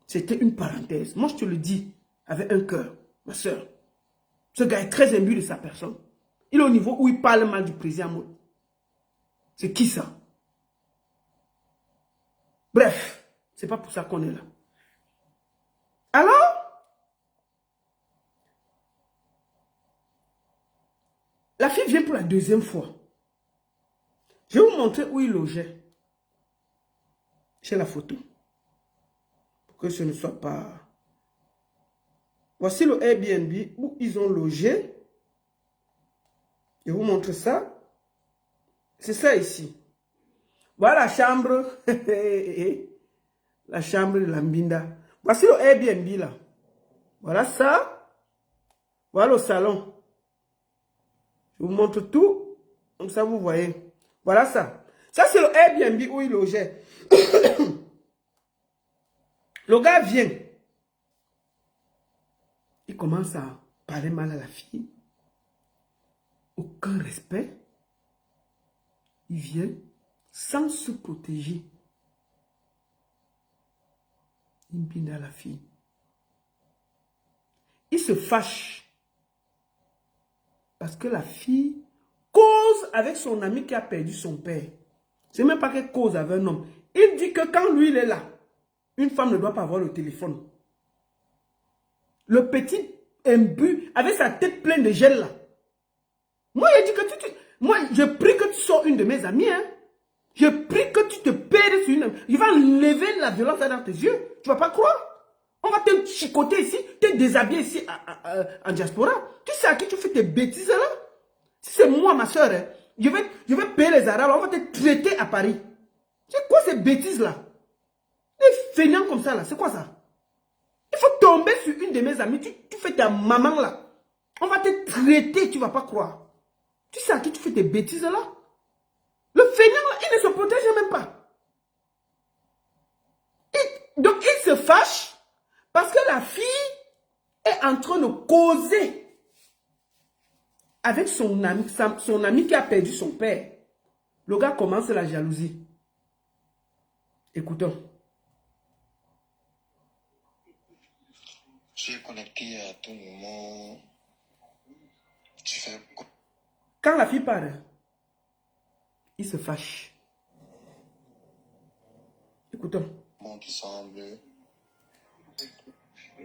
C'était une parenthèse. Moi, je te le dis avec un cœur, ma soeur. Ce gars est très imbu de sa personne. Il est au niveau où il parle mal du président Mot. C'est qui ça? Bref, c'est pas pour ça qu'on est là. Alors, la fille vient pour la deuxième fois. Je vais vous montrer où il logeait. J'ai la photo. Pour que ce ne soit pas... Voici le Airbnb où ils ont logé. Je vous montre ça. C'est ça ici. Voilà la chambre. La chambre de Lambinda. Voici le Airbnb là. Voilà ça. Voilà le salon. Je vous montre tout. Comme ça vous voyez. Voilà ça. Ça c'est le Airbnb où il logeait. Le gars vient. Il commence à parler mal à la fille. Aucun respect. Il vient sans se protéger. Il binde à la fille. Il se fâche. Parce que la fille cause avec son ami qui a perdu son père. C'est même pas qu'elle cause avec un homme. Il dit que quand lui il est là, une femme ne doit pas avoir le téléphone. Le petit imbu avec sa tête pleine de gel là. Moi, il dit que moi, je prie que tu sors une de mes amies. Hein. Je prie que tu te perds sur une amie. Je vais enlever la violence dans tes yeux. Tu ne vas pas croire. On va te chicoter ici, te déshabiller ici en diaspora. Tu sais à qui tu fais tes bêtises là? Si c'est moi, ma soeur, hein, je vais payer les Arabes. On va te traiter à Paris. C'est quoi ces bêtises là? Des feignants comme ça là, c'est quoi ça? Il faut tomber sur une de mes amies. Tu fais ta maman là. On va te traiter, tu ne vas pas croire. Tu sais à qui tu fais tes bêtises là? Le feignant là, il ne se protège même pas. Donc il se fâche parce que la fille est en train de causer avec son ami qui a perdu son père. Le gars commence la jalousie. Écoutons. Je suis connecté à tout moment. Tu fais... Quand la fille parle, il se fâche. Écoutons. Bon, qui semble.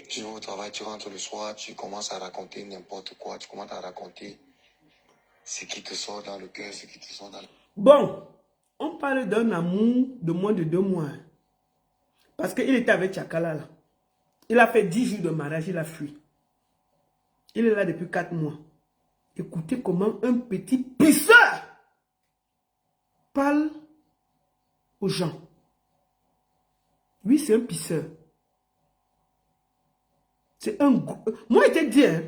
Tu vas au travail, tu rentres le soir, tu commences à raconter n'importe quoi. Tu commences à raconter ce qui te sort dans le cœur, ce qui te sort dans le... Bon, on parle d'un amour de moins de 2 mois. Parce qu'il était avec Tchakala là. Il a fait 10 jours de mariage, il a fui. Il est là depuis 4 mois. Écoutez comment un petit pisseur parle aux gens. Oui, c'est un pisseur. C'est un... Moi, je te dis, hein,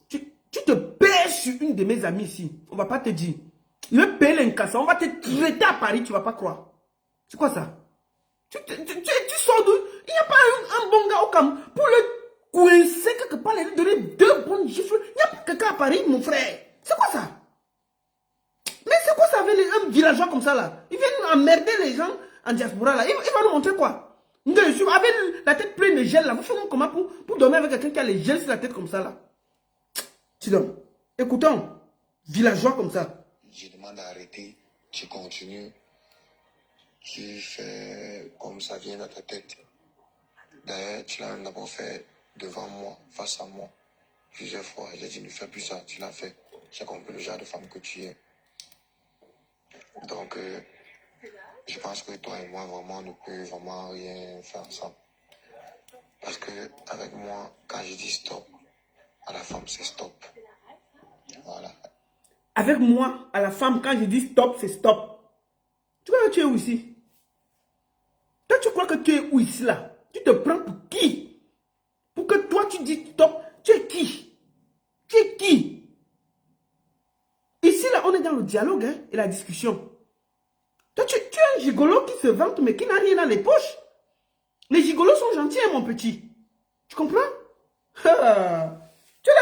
tu te perds sur une de mes amies ici. On ne va pas te dire. Il va payer l'incassant. On va te traiter à Paris, tu ne vas pas croire. C'est quoi ça? Tu sors d'où? Il n'y a pas un bon gars au Cameroun pour le coincer quelque part, lui donner 2 bonnes gifles. Il n'y a pas quelqu'un à Paris, mon frère. C'est quoi ça? Mais c'est quoi ça avec un villageois comme ça là? Il vient emmerder les gens en diaspora là. Il va nous montrer quoi? Avec la tête pleine de gel là. Vous faites comment pour dormir avec quelqu'un qui a les gels sur la tête comme ça là? Sinon, écoutons, villageois comme ça. Je demande d'arrêter, tu continues, tu fais comme ça vient dans ta tête. D'ailleurs, tu l'as d'abord fait devant moi, face à moi, plusieurs fois. J'ai dit ne fais plus ça, tu l'as fait. J'ai compris le genre de femme que tu es. Donc, je pense que toi et moi, vraiment, on ne peut vraiment rien faire ensemble. Parce que avec moi, quand je dis stop, à la femme, c'est stop. Voilà. Avec moi, à la femme, quand je dis stop, c'est stop. Tu crois que tu es où ici? Toi, tu crois que tu es où ici là? Tu te prends pour qui? Pour que toi, tu dis stop. Tu es qui? Tu es qui? Ici là, on est dans le dialogue hein, et la discussion. Toi, tu es un gigolo qui se vante, mais qui n'a rien dans les poches. Les gigolos sont gentils, hein, mon petit. Tu comprends? Tu as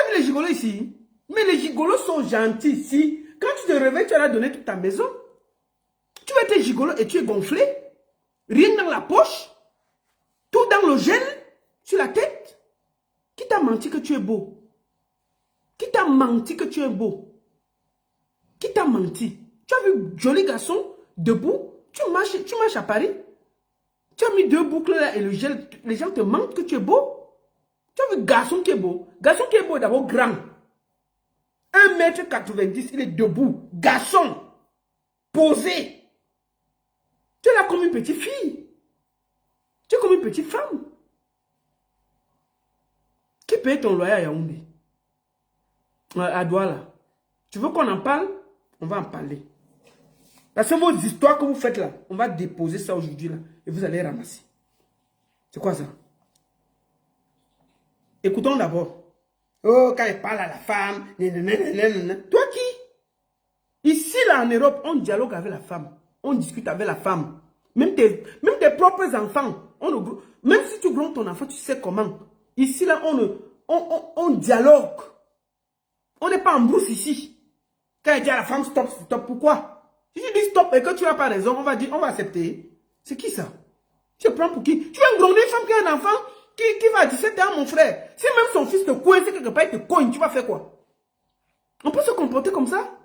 vu les gigolos ici? Mais les gigolos sont gentils ici. Quand tu te réveilles, tu vas donner toute ta maison. Tu vas être gigolo et tu es gonflé. Rien dans la poche. Tout dans le gel. Sur la tête. Qui t'a menti que tu es beau? Qui t'a menti que tu es beau? Qui t'a menti? Tu as vu joli garçon debout? Tu marches à Paris. Tu as mis 2 boucles là et le gel. Les gens te mentent que tu es beau. Tu as vu garçon qui est beau? Garçon qui est beau est d'abord grand. 1m90, il est debout. Garçon. Posé. Tu es là comme une petite fille. Tu es comme une petite femme. Qui paye ton loyer à Yaoundé? À Douala. Tu veux qu'on en parle? On va en parler. Parce que vos histoires que vous faites là, on va déposer ça aujourd'hui là. Et vous allez ramasser. C'est quoi ça? Écoutons d'abord. Oh, quand il parle à la femme. Toi qui? Ici là en Europe, on dialogue avec la femme. On discute avec la femme. Même tes propres enfants. Même si tu grondes ton enfant, tu sais comment. Ici là, on dialogue. On n'est pas en brousse ici. Quand il dit à la femme stop, stop, pourquoi? Si tu dis stop et que tu n'as pas raison, on va dire, on va accepter. C'est qui ça? Tu te prends pour qui? Tu viens gronder une femme qui a un enfant qui va à 17 ans, mon frère. Si même son fils te coince quelque part, il te cogne, tu vas faire quoi? On peut se comporter comme ça?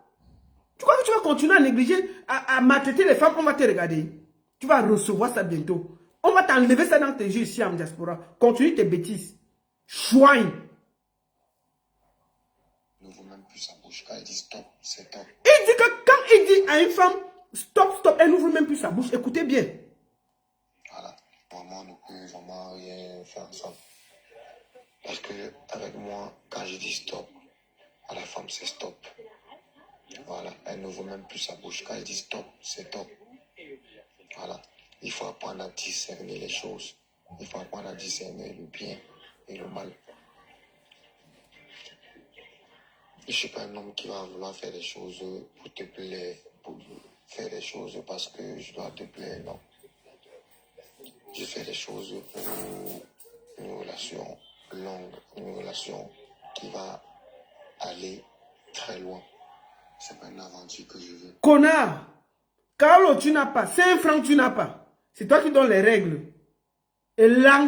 Tu crois que tu vas continuer à négliger, à maltraiter les femmes, on va te regarder. Tu vas recevoir ça bientôt. On va t'enlever ça dans tes yeux ici en diaspora. Continue tes bêtises. Chouine. N'ouvre même plus sa bouche. Quand il dit stop, c'est stop. Il dit que quand il dit à une femme stop, stop, elle n'ouvre même plus sa bouche. Écoutez bien. Voilà. Vraiment, on ne peut vraiment rien faire ensemble. Parce que avec moi, quand je dis stop, à la femme, c'est stop. Voilà. Elle n'ouvre même plus sa bouche. Quand elle dit stop, c'est stop. Voilà. Il faut apprendre à discerner les choses. Il faut apprendre à discerner le bien et le mal. Je ne suis pas un homme qui va vouloir faire des choses pour te plaire, pour faire des choses parce que je dois te plaire, non. Je fais des choses pour une relation longue, une relation qui va aller très loin. C'est pas une aventure que je veux. Connard! Carlo, tu n'as pas. 5 francs, tu n'as pas. C'est toi qui donnes les règles. Et là,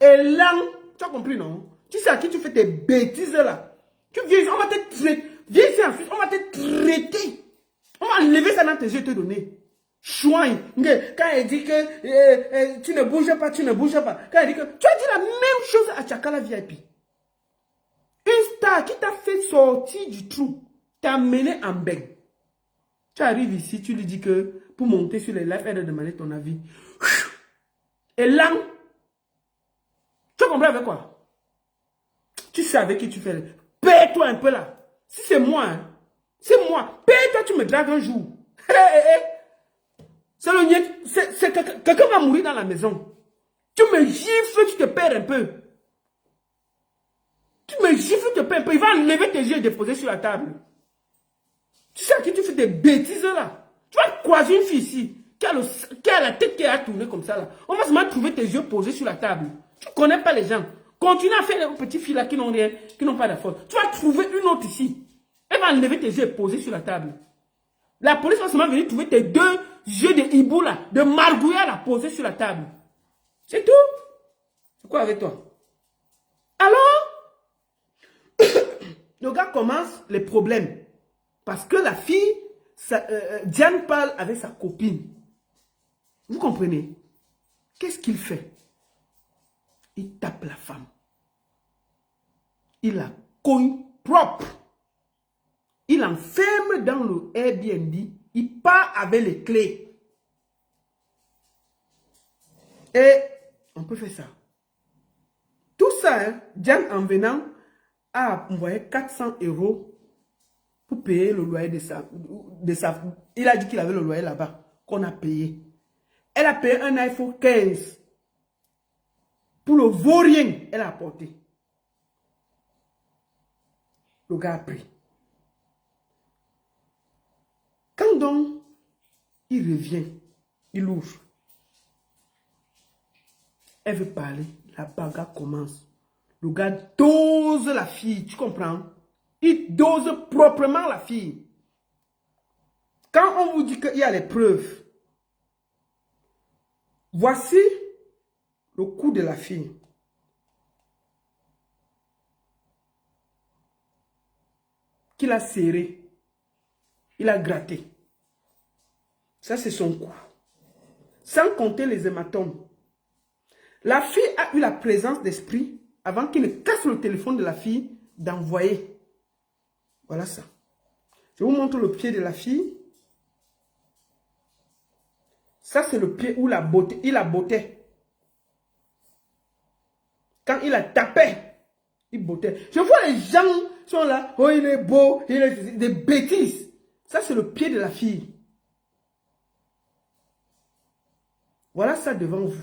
tu as compris, non? Tu sais à qui tu fais tes bêtises là? Tu viens, on va te traiter. Viens ici en Suisse, on va te traiter. On va enlever ça dans tes yeux et te donner. Chouin. Quand elle dit que tu ne bouges pas, tu ne bouges pas. Quand elle dit que tu as dit la même chose à Tchakala VIP. Une star qui t'a fait sortir du trou, t'a mené en beigne. Tu arrives ici, tu lui dis que pour monter sur les lives, elle a demandé ton avis. Et là, tu comprends avec quoi? Tu sais avec qui tu fais. Paie-toi un peu là. Si c'est moi, hein, c'est moi. Paie-toi, tu me dragues un jour. C'est le nien. Quelqu'un va mourir dans la maison. Tu me gifles, tu te perds un peu. Tu me gifles, te paie un peu. Il va enlever tes yeux et déposer sur la table. Tu sais à qui tu fais des bêtises là? Tu vas croiser une fille ici qui a la tête qui a tourné comme ça là. On va seulement trouver tes yeux posés sur la table. Tu ne connais pas les gens. Continue à faire les petites filles là qui n'ont rien, qui n'ont pas d'affaires. Tu vas trouver une autre ici. Elle va enlever tes yeux et poser sur la table. La police va seulement venir trouver tes 2 yeux de hibou là, de margouilla là, posés sur la table. C'est tout. C'est quoi avec toi? Alors, le gars commence les problèmes. Parce que la fille, Diane parle avec sa copine. Vous comprenez? Qu'est-ce qu'il fait? Il tape la femme. Il la cogne propre. Il l'enferme dans le Airbnb. Il part avec les clés. Et on peut faire ça. Tout ça, hein, Diane en venant a envoyé 400 € pour payer le loyer de sa... Il a dit qu'il avait le loyer là-bas, qu'on a payé. Elle a payé un iPhone 15. Pour le vaurien, elle a apporté. Le gars a pris. Quand donc, il revient, il ouvre. Elle veut parler, la bagarre commence. Le gars dose la fille, tu comprends? Il dose proprement la fille. Quand on vous dit qu'il y a les preuves, voici le cou de la fille. Qu'il a serré. Il a gratté. Ça, c'est son cou. Sans compter les hématomes. La fille a eu la présence d'esprit, avant qu'il ne casse le téléphone de la fille, d'envoyer. Voilà ça. Je vous montre le pied de la fille. Ça, c'est le pied où il la bottait. Quand il la tapait, il bottait. Je vois les gens sont là. Oh, il est beau. Il est des bêtises. Ça, c'est le pied de la fille. Voilà ça devant vous.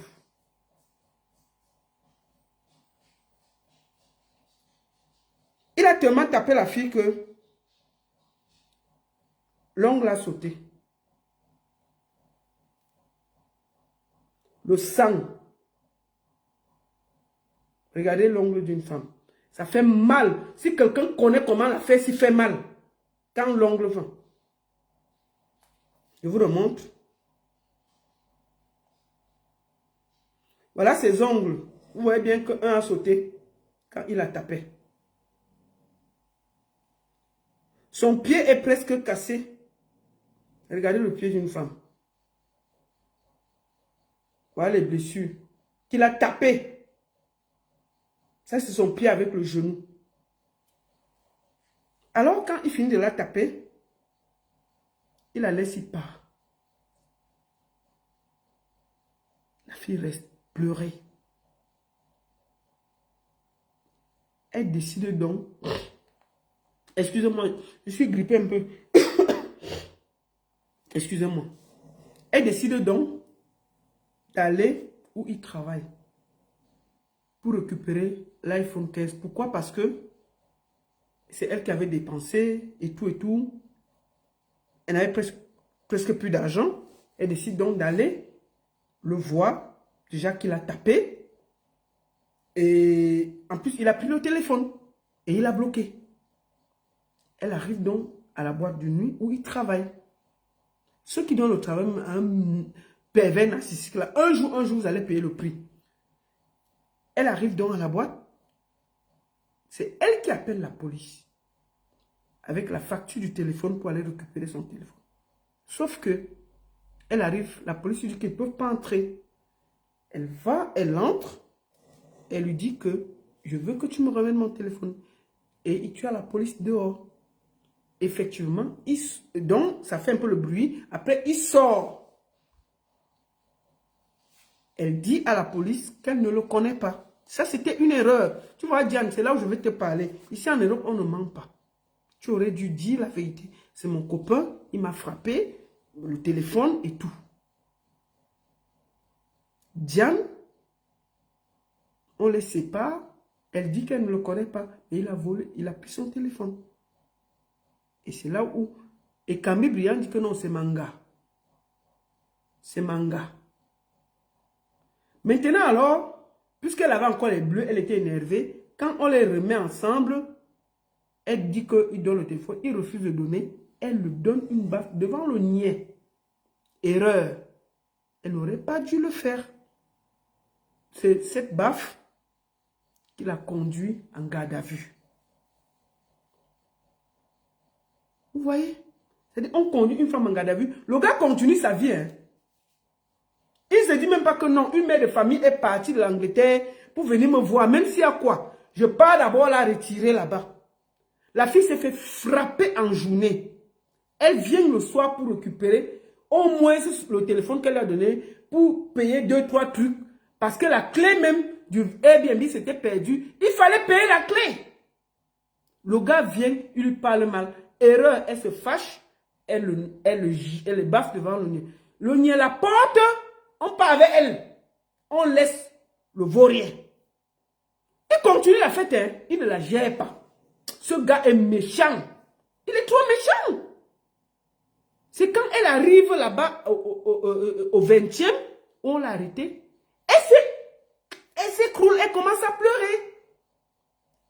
Il a tellement tapé la fille que l'ongle a sauté. Le sang. Regardez l'ongle d'une femme. Ça fait mal. Si quelqu'un connaît comment la faire, ça fait mal. Quand l'ongle va. Je vous le montre. Voilà ses ongles. Vous voyez bien qu'un a sauté quand il a tapé. Son pied est presque cassé. Regardez le pied d'une femme. Voilà les blessures. Qu'il a tapé. Ça, c'est son pied avec le genou. Alors, quand il finit de la taper, il la laisse y part. La fille reste pleurer. Elle décide donc... Excusez-moi, je suis grippé un peu. Excusez-moi. Elle décide donc d'aller où il travaille pour récupérer l'iPhone 15. Pourquoi? Parce que c'est elle qui avait dépensé et tout. Elle n'avait presque plus d'argent. Elle décide donc d'aller le voir. Déjà qu'il a tapé. Et en plus, il a pris le téléphone. Et il a bloqué. Elle arrive donc à la boîte de nuit où il travaille. Ceux qui donnent le travail à un pervers narcissique là, un jour, vous allez payer le prix. Elle arrive donc à la boîte. C'est elle qui appelle la police. Avec la facture du téléphone pour aller récupérer son téléphone. Sauf que, elle arrive, la police lui dit qu'elle ne peut pas entrer. Elle va, elle entre. Elle lui dit que je veux que tu me ramènes mon téléphone. Et tu as la police dehors. Effectivement, donc ça fait un peu le bruit. Après, il sort. Elle dit à la police qu'elle ne le connaît pas. Ça, c'était une erreur. Tu vois, Diane, c'est là où je vais te parler. Ici, en Europe, on ne ment pas. Tu aurais dû dire la vérité. C'est mon copain, il m'a frappé, le téléphone et tout. Diane, on les sépare. Elle dit qu'elle ne le connaît pas. Et il a volé, il a pris son téléphone. Et c'est là où... Et Camille Briand dit que non, c'est Manga. C'est Manga. Maintenant alors, puisqu'elle avait encore les bleus, elle était énervée. Quand on les remet ensemble, elle dit qu'il donne le téléphone, il refuse de donner. Elle lui donne une baffe devant le niais. Erreur. Elle n'aurait pas dû le faire. C'est cette baffe qui l'a conduit en garde à vue. Vous voyez? C'est-à-dire, on conduit une femme en garde à vue. Le gars continue sa vie. Hein. Il ne se dit même pas que non, une mère de famille est partie de l'Angleterre pour venir me voir. Même s'il y a quoi? Je pars d'abord la retirer là-bas. La fille s'est fait frapper en journée. Elle vient le soir pour récupérer au moins le téléphone qu'elle a donné pour payer 2-3 trucs. Parce que la clé même du Airbnb s'était perdue. Il fallait payer la clé. Le gars vient, il lui parle mal. Erreur, elle se fâche. Elle le baffe devant le nez. Le nez la porte, on part avec elle. On laisse le vaurien. Il continue la fête, hein. Il ne la gère pas. Ce gars est méchant. Il est trop méchant. C'est quand elle arrive là-bas au 20e, on l'a arrêtée. Elle s'écroule, elle commence à pleurer.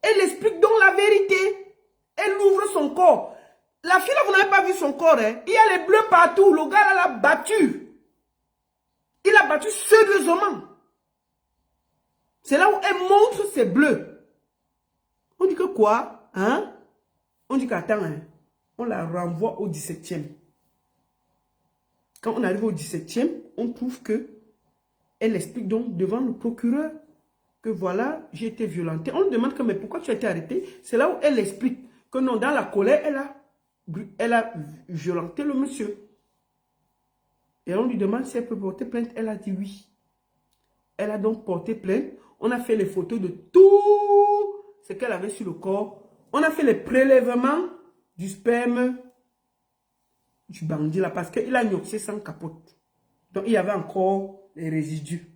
Elle explique donc la vérité. Elle ouvre son corps. La fille là, vous n'avez pas vu son corps. Hein? Il y a les bleus partout. Le gars là l'a battu. Il a battu sérieusement. C'est là où elle montre ses bleus. On dit que quoi? Hein? On dit qu'attends, hein? On la renvoie au 17e. Quand on arrive au 17e, on trouve que elle explique donc devant le procureur que voilà, j'ai été violentée. On lui demande que mais pourquoi tu as été arrêtée? C'est là où elle explique que non, dans la colère, elle a violenté le monsieur. Et on lui demande si elle peut porter plainte. Elle a dit oui. Elle a donc porté plainte. On a fait les photos de tout ce qu'elle avait sur le corps. On a fait les prélèvements du sperme du bandit là parce qu'il a gnoxé sans capote. Donc il y avait encore les résidus.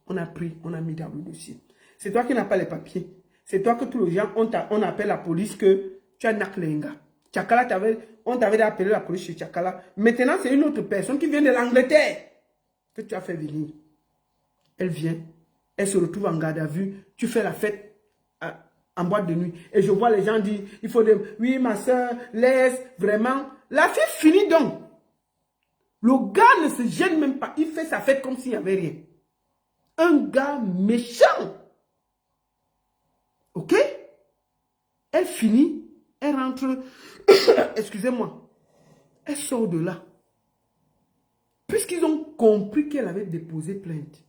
On a pris, on a mis dans le dossier. C'est toi qui n'as pas les papiers. C'est toi que tous les gens, on appelle la police que tu as Naklenga. Tchakala, on t'avait appelé la police chez Tchakala. Maintenant, c'est une autre personne qui vient de l'Angleterre que tu as fait venir. Elle vient, elle se retrouve en garde à vue. Tu fais la fête en boîte de nuit. Et je vois les gens dire, il faut dire, oui, ma soeur, laisse, vraiment. La fille finit donc. Le gars ne se gêne même pas. Il fait sa fête comme s'il n'y avait rien. Un gars méchant. Ok? Elle finit, elle rentre, excusez-moi, elle sort de là. Puisqu'ils ont compris qu'elle avait déposé plainte,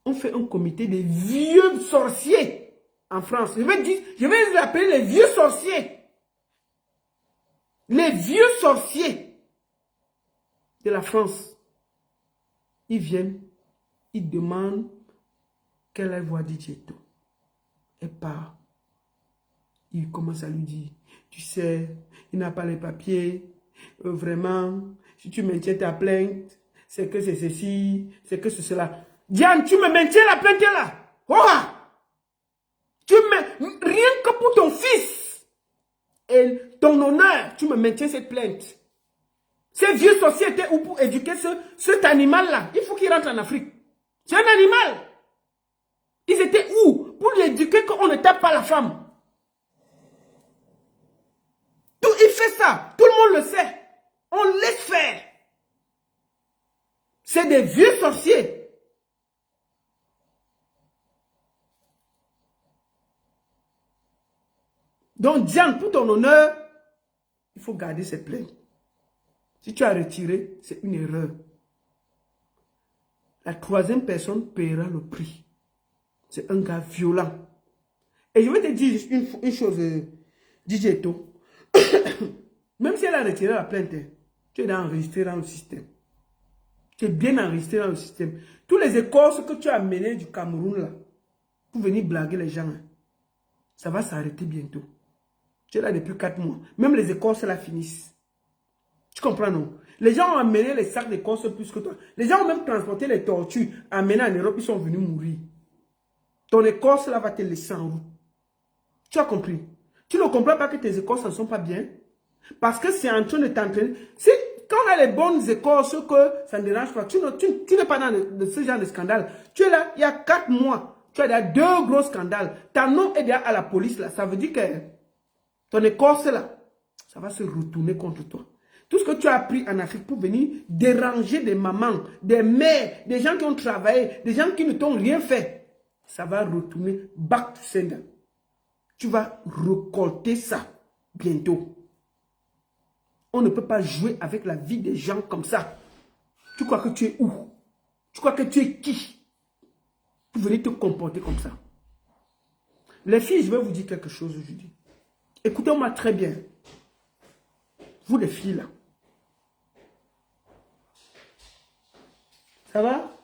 on fait un comité des vieux sorciers en France. Je vais les appeler les vieux sorciers. Les vieux sorciers de la France. Ils viennent, ils demandent qu'elle aille voir Didjeto. Elle part. Il commence à lui dire, tu sais, il n'a pas les papiers. Vraiment, si tu maintiens ta plainte, c'est que c'est ceci, c'est que c'est cela. Diane, tu me maintiens la plainte là. Oh! Rien que pour ton fils et ton honneur, tu me maintiens cette plainte. Ces vieux sorciers étaient où pour éduquer cet animal-là? Il faut qu'il rentre en Afrique. C'est un animal. Ils étaient où pour l'éduquer qu'on ne tape pas la femme? Il fait ça. Tout le monde le sait. On laisse faire. C'est des vieux sorciers. Donc, Diane, pour ton honneur, il faut garder ses plaintes. Si tu as retiré, c'est une erreur. La troisième personne paiera le prix. C'est un gars violent. Et je vais te dire une chose, Didjeto. Même si elle a retiré la plainte, tu es enregistré dans le système. Tu es bien enregistré dans le système. Tous les écorces que tu as amenées du Cameroun, là, pour venir blaguer les gens, ça va s'arrêter bientôt. Tu es là depuis 4 mois. Même les écorces, là, finissent. Tu comprends, non? Les gens ont amené les sacs d'écorces plus que toi. Les gens ont même transporté les tortues, amenées en Europe, ils sont venus mourir. ton écorce là va te laisser en route. Tu as compris? Tu ne comprends pas que tes écorces ne sont pas bien? Parce que c'est en train de t'entraîner. Si, quand on a les bonnes écorces, que ça ne dérange pas, tu n'es pas dans ce genre de scandale. Tu es là, il y a 4 mois, tu as déjà 2 gros scandales. Ton nom est déjà à la police là. Ça veut dire que ton écorce là, ça va se retourner contre toi. Tout ce que tu as appris en Afrique pour venir déranger des mamans, des mères, des gens qui ont travaillé, des gens qui ne t'ont rien fait, ça va retourner back to sender. Tu vas récolter ça bientôt. On ne peut pas jouer avec la vie des gens comme ça. Tu crois que tu es où? Tu crois que tu es qui? Pour venir te comporter comme ça. Les filles, je vais vous dire quelque chose aujourd'hui. Écoutez-moi très bien. Vous les filles là. Ça va?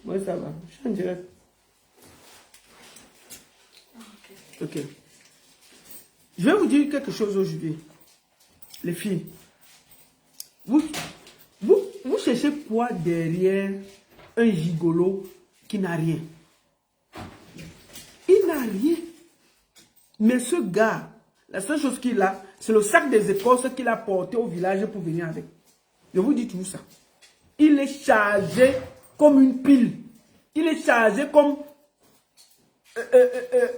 Oui, ça va. Je suis en direct. Ok. Je vais vous dire quelque chose aujourd'hui. Les filles. Vous cherchez quoi derrière un gigolo qui n'a rien? Il n'a rien. Mais ce gars, la seule chose qu'il a, c'est le sac des écorces qu'il a porté au village pour venir avec. Je vous dis tout ça. Il est chargé comme une pile. Il est chargé comme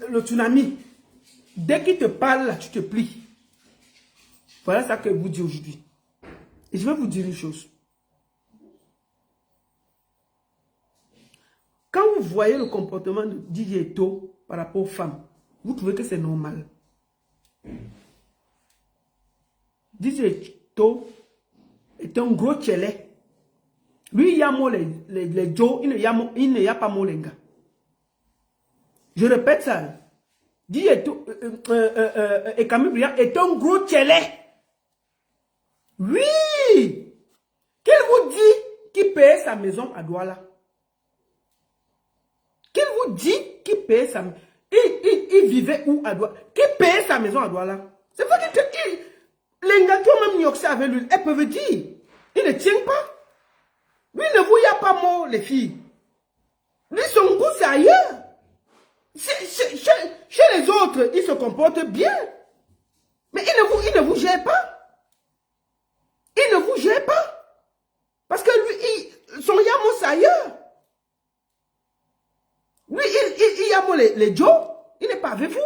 le tsunami. Dès qu'il te parle, là, tu te plies. Voilà ça que je vous dis aujourd'hui. Et je vais vous dire une chose. Quand vous voyez le comportement de DJ Eto par rapport aux femmes, vous trouvez que c'est normal. DJ Eto est un gros tchélé. Lui, il y a les Joe, il n'y a pas Molenga. Je répète ça. DJ Eto et Camille Briand est un gros tchélé. Oui! Qu'il vous dit qu'il paye sa maison à Douala? Qu'il vous dit qu'il paye sa maison? Il vivait où à Douala? Qui paye sa maison à Douala? C'est vrai que les gars qui ont même nioxé avec lui, elles peuvent dire. Il ne tient pas. Lui ne vous y a pas mort, les filles. Lui, son goût, c'est ailleurs. Chez les autres, il se comporte bien. Mais il ne vous gère pas. Il ne vous gère pas. Parce que lui, son yamo, c'est ailleurs. Lui, il yamo les Joe, il n'est pas avec vous.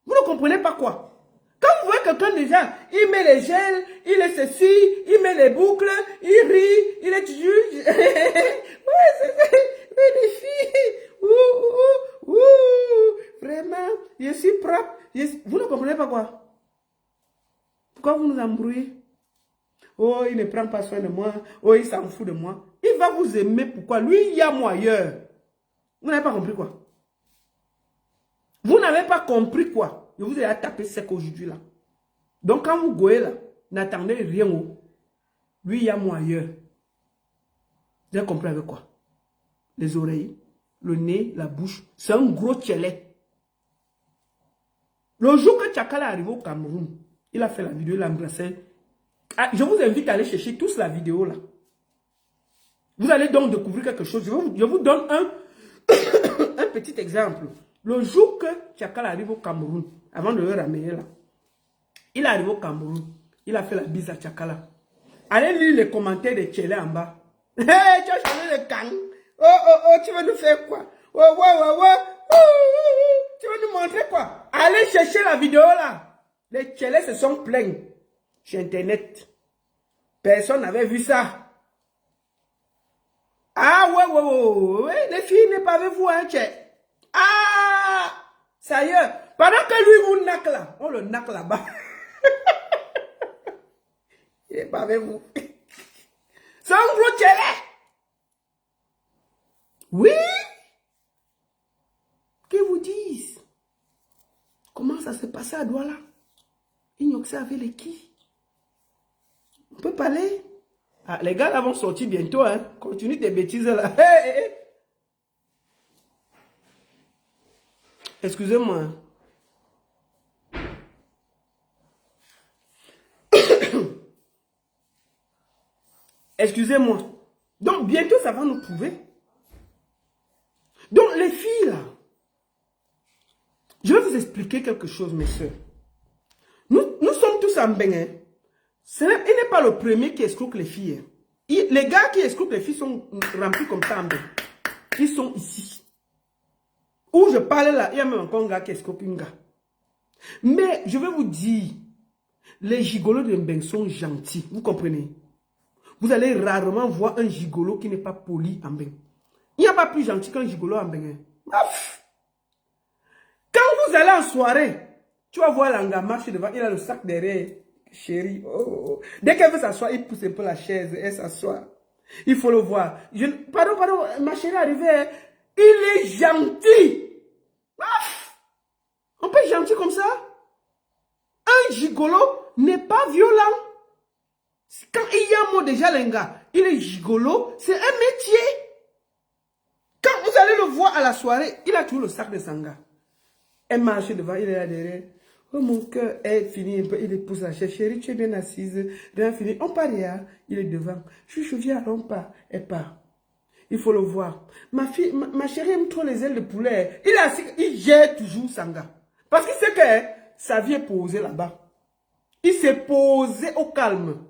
Vous ne comprenez pas quoi? Quand vous voyez quelqu'un déjà, il met les gels, il est ceci, il met les boucles, il rit, il est toujours... Ouais, c'est les filles. Vraiment, je suis propre. Vous ne comprenez pas quoi? Pourquoi vous nous embrouillez? Oh, il ne prend pas soin de moi. Oh, il s'en fout de moi. Il va vous aimer. Pourquoi? Lui, il y a moi ailleurs. Vous n'avez pas compris quoi? Vous n'avez pas compris quoi? Je vous ai tapé sec aujourd'hui là. Donc quand vous goyez là, n'attendez rien. Lui, il y a moi ailleurs. Vous avez compris avec quoi? Les oreilles, le nez, la bouche. C'est un gros tchelé. Le jour que Tchakala est arrivé au Cameroun, il a fait la vidéo, il a embrassé. Ah, je vous invite à aller chercher tous la vidéo là. Vous allez donc découvrir quelque chose. Je vous donne un petit exemple. Le jour que Tchakala arrive au Cameroun, avant de le ramener là, il est arrivé au Cameroun. Il a fait la bise à Tchakala. Allez lire les commentaires de Tchélé en bas. Hey, tu as changé de gang. Oh, tu vas nous faire quoi? Tu vas nous montrer quoi? Allez chercher la vidéo là. Les Tchélés se sont plaints sur Internet. Personne n'avait vu ça. Ah ouais, les filles n'est pas avec vous, hein, Tché. Ah, ça y est. Pendant que lui vous naque là, on le naque là-bas. Il n'est pas avec vous. C'est un gros Tchélé. Oui. Qu'ils vous disent. Comment ça s'est passé à Douala? Ils n'ont que ça avec les qui? On peut parler? Ah, les gars là vont sortir bientôt, hein. Continue tes bêtises là. Hey. Excusez-moi. Excusez-moi. Donc bientôt ça va nous prouver. Donc, les filles, là, je vais vous expliquer quelque chose, mes soeurs. Nous sommes tous en bain. Hein. Il n'est pas le premier qui escroque les filles. Hein. Les gars qui escroquent les filles sont remplis comme ça en bain. Ils sont ici. Où je parle là, il y a même encore un gars qui escroque un gars. Mais je vais vous dire, les gigolos de Mbeng sont gentils. Vous comprenez? Vous allez rarement voir un gigolo qui n'est pas poli en Mbeng. Il n'y a pas plus gentil qu'un gigolo en Mbeng. Quand vous allez en soirée, tu vas voir l'anga marcher devant, il a le sac derrière. Chérie, oh. Dès qu'elle veut s'asseoir, il pousse un peu la chaise, elle s'assoit. Il faut le voir. Pardon, ma chérie est arrivée. Il est gentil. On peut être gentil comme ça? Un gigolo n'est pas violent. Quand il y a un mot déjà, les gars, il est gigolo, c'est un métier. Quand vous allez le voir à la soirée, il a toujours le sac de sanga. Elle marche devant, il est là derrière. Oh, mon cœur est fini un peu, il pousse la chaise. Chérie, tu es bien assise, rien fini. On part là, il est devant. Je viens, on part, elle part. Il faut le voir. Ma fille, ma chérie aime trop les ailes de poulet. Il gère toujours sanga. Parce qu'il sait que sa vie est posée là-bas. Il s'est posé au calme.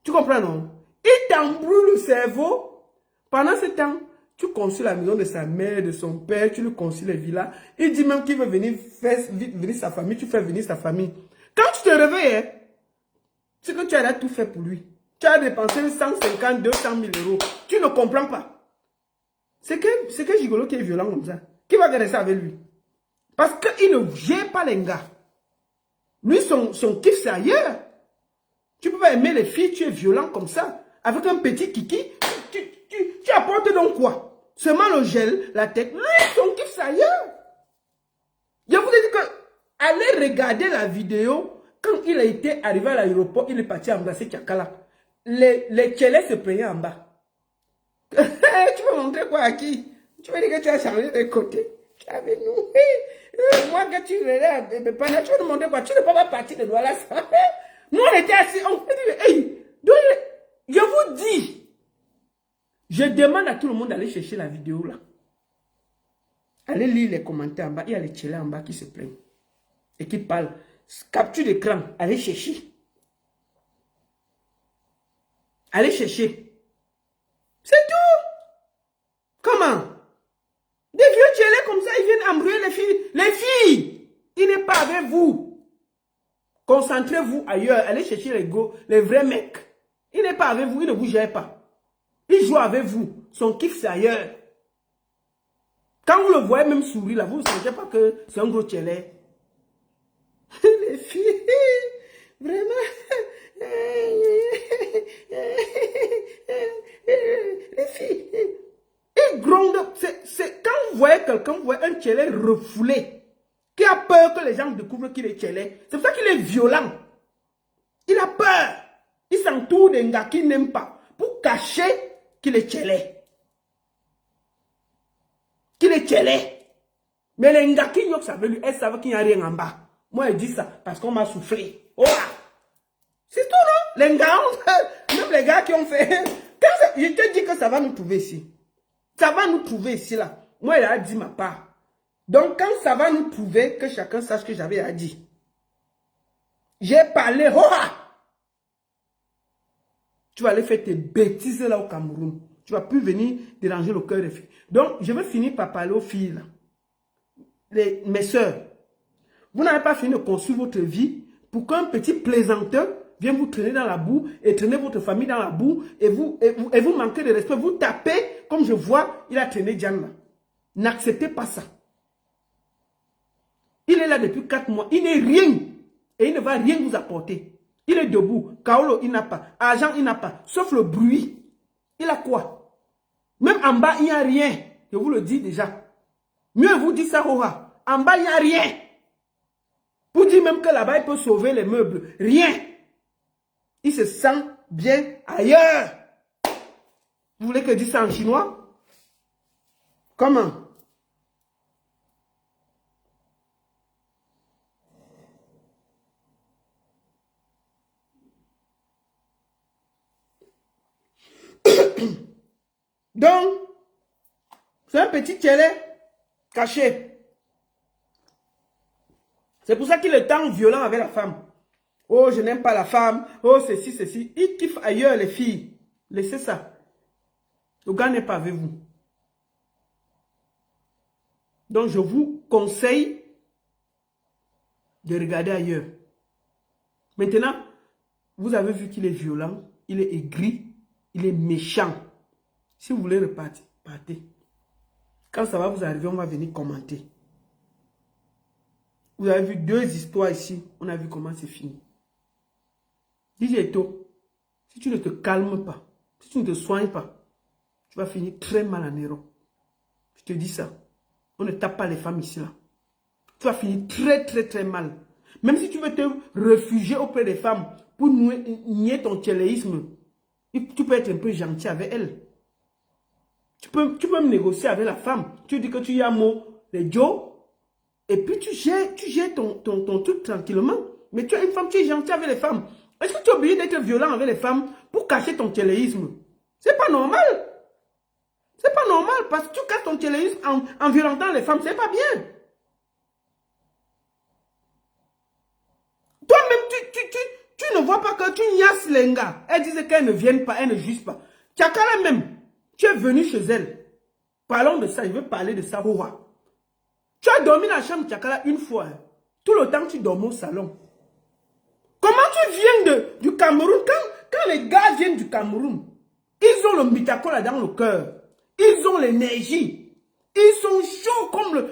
Tu comprends, non? Il t'embrouille le cerveau. Pendant ce temps, tu construis la maison de sa mère, de son père, tu lui construis les villas. Il dit même qu'il veut venir faire venir sa famille, tu fais venir sa famille. Quand tu te réveilles, hein, c'est que tu as tout fait pour lui. Tu as dépensé 150, 200 000 euros. Tu ne comprends pas. C'est que Gigolo qui est violent comme ça. Qui va garder ça avec lui? Parce qu'il ne gère pas les gars. Lui, son kiff, c'est ailleurs. Tu peux pas aimer les filles, tu es violent comme ça. Avec un petit kiki, tu apportes donc quoi? Seulement le gel, la tête. Lui, son kiff, c'est ailleurs. Je vous ai dit que, allez regarder la vidéo. Quand il a été arrivé à l'aéroport, il est parti embrasser Tchakala. Les tchélés se plaignaient en bas. Tu veux montrer quoi à qui? Tu veux dire que tu as changé de côté? Tu es avec nous. Moi, quand tu relèves, tu veux nous montrer quoi? Tu ne peux pas partir de Douala. Nous, on était assis, on fait dire, hey, je vous dis, je demande à tout le monde d'aller chercher la vidéo là. Allez lire les commentaires en bas. Il y a les tchélés en bas qui se plaignent. Et qui parlent. Capture d'écran. Allez chercher. Allez chercher. C'est tout. Comment? Des vieux tchélés comme ça, ils viennent embrouiller les filles. Les filles, il n'est pas avec vous. Concentrez-vous ailleurs. Allez chercher les vrais mecs. Il n'est pas avec vous, il ne vous gère pas. Il joue avec vous. Son kiff, c'est ailleurs. Quand vous le voyez même sourire, là, vous ne sentez pas que c'est un gros tchélé. Les filles, vraiment. Les filles, ils grondent. C'est quand vous voyez quelqu'un, vous voyez un tchélé refoulé, qui a peur que les gens découvrent qu'il est tchélé. C'est pour ça qu'il est violent. Il a peur. Il s'entoure d'un gars qu'il n'aime pas pour cacher qu'il est tchélé. Qu'il est tchélé. Mais les gars qui n'y savent lui, elles savent qu'il n'y a rien en bas. Moi, je dis ça parce qu'on m'a soufflé. Oh! C'est tout, non? Les gars, même les gars qui ont fait... je te dis que ça va nous trouver ici. Ça va nous trouver ici, là. Moi, il a dit ma part. Donc, quand ça va nous trouver, que chacun sache que j'avais à dire. J'ai parlé. Oh! Tu vas aller faire tes bêtises là au Cameroun. Tu ne vas plus venir déranger le cœur des filles. Donc, je vais finir par parler aux filles, là. Mes soeurs. Vous n'avez pas fini de construire votre vie pour qu'un petit plaisanteur vienne vous traîner dans la boue et traîner votre famille dans la boue et vous manquez de respect. Vous tapez, comme je vois, il a traîné Diane là. N'acceptez pas ça. Il est là depuis 4 mois. Il n'est rien. Et il ne va rien vous apporter. Il est debout. Kaolo, il n'a pas. Argent, il n'a pas. Sauf le bruit. Il a quoi? Même en bas, il n'y a rien. Je vous le dis déjà. Mieux vous dire ça, Roha. En bas, il n'y a rien. Pour dire même que là-bas, il peut sauver les meubles. Rien. Il se sent bien ailleurs. Vous voulez que je dise ça en chinois? Comment? Donc, C'est un petit télé caché. C'est pour ça qu'il est tant violent avec la femme. Oh, je n'aime pas la femme. Oh, ceci, ceci. Il kiffe ailleurs les filles. Laissez ça. Le gars n'est pas avec vous. Donc, je vous conseille de regarder ailleurs. Maintenant, vous avez vu qu'il est violent, il est aigri, il est méchant. Si vous voulez repartir, partez. Quand ça va vous arriver, on va venir commenter. Vous avez vu 2 histoires ici. On a vu comment c'est fini. DJ Eto, si tu ne te calmes pas, si tu ne te soignes pas, tu vas finir très mal en héros. Je te dis ça. On ne tape pas les femmes ici là. Tu vas finir très mal. Même si tu veux te réfugier auprès des femmes pour nier ton tchéléisme, tu peux être un peu gentil avec elles. Tu peux me négocier avec la femme. Tu dis que tu y as mot, les Joe, et puis tu gères ton truc tranquillement. Mais tu as une femme, tu es gentil avec les femmes. Est-ce que tu es obligé d'être violent avec les femmes pour cacher ton tchéléisme? C'est pas normal. C'est pas normal parce que tu casses ton tchéléisme en violentant les femmes. C'est pas bien. Toi-même, tu ne vois pas que tu niasses les gars. Elle disait qu'elle ne vienne pas, elle ne juge pas. Tchakala même, tu es venu chez elle. Parlons de ça, je veux parler de ça. Tu as dormi dans la chambre de Tchakala une fois. Hein. Tout le temps, tu dors au salon. Comment tu viens du Cameroun? Quand les gars viennent du Cameroun, ils ont le mitacola dans le cœur. Ils ont l'énergie. Ils sont chauds comme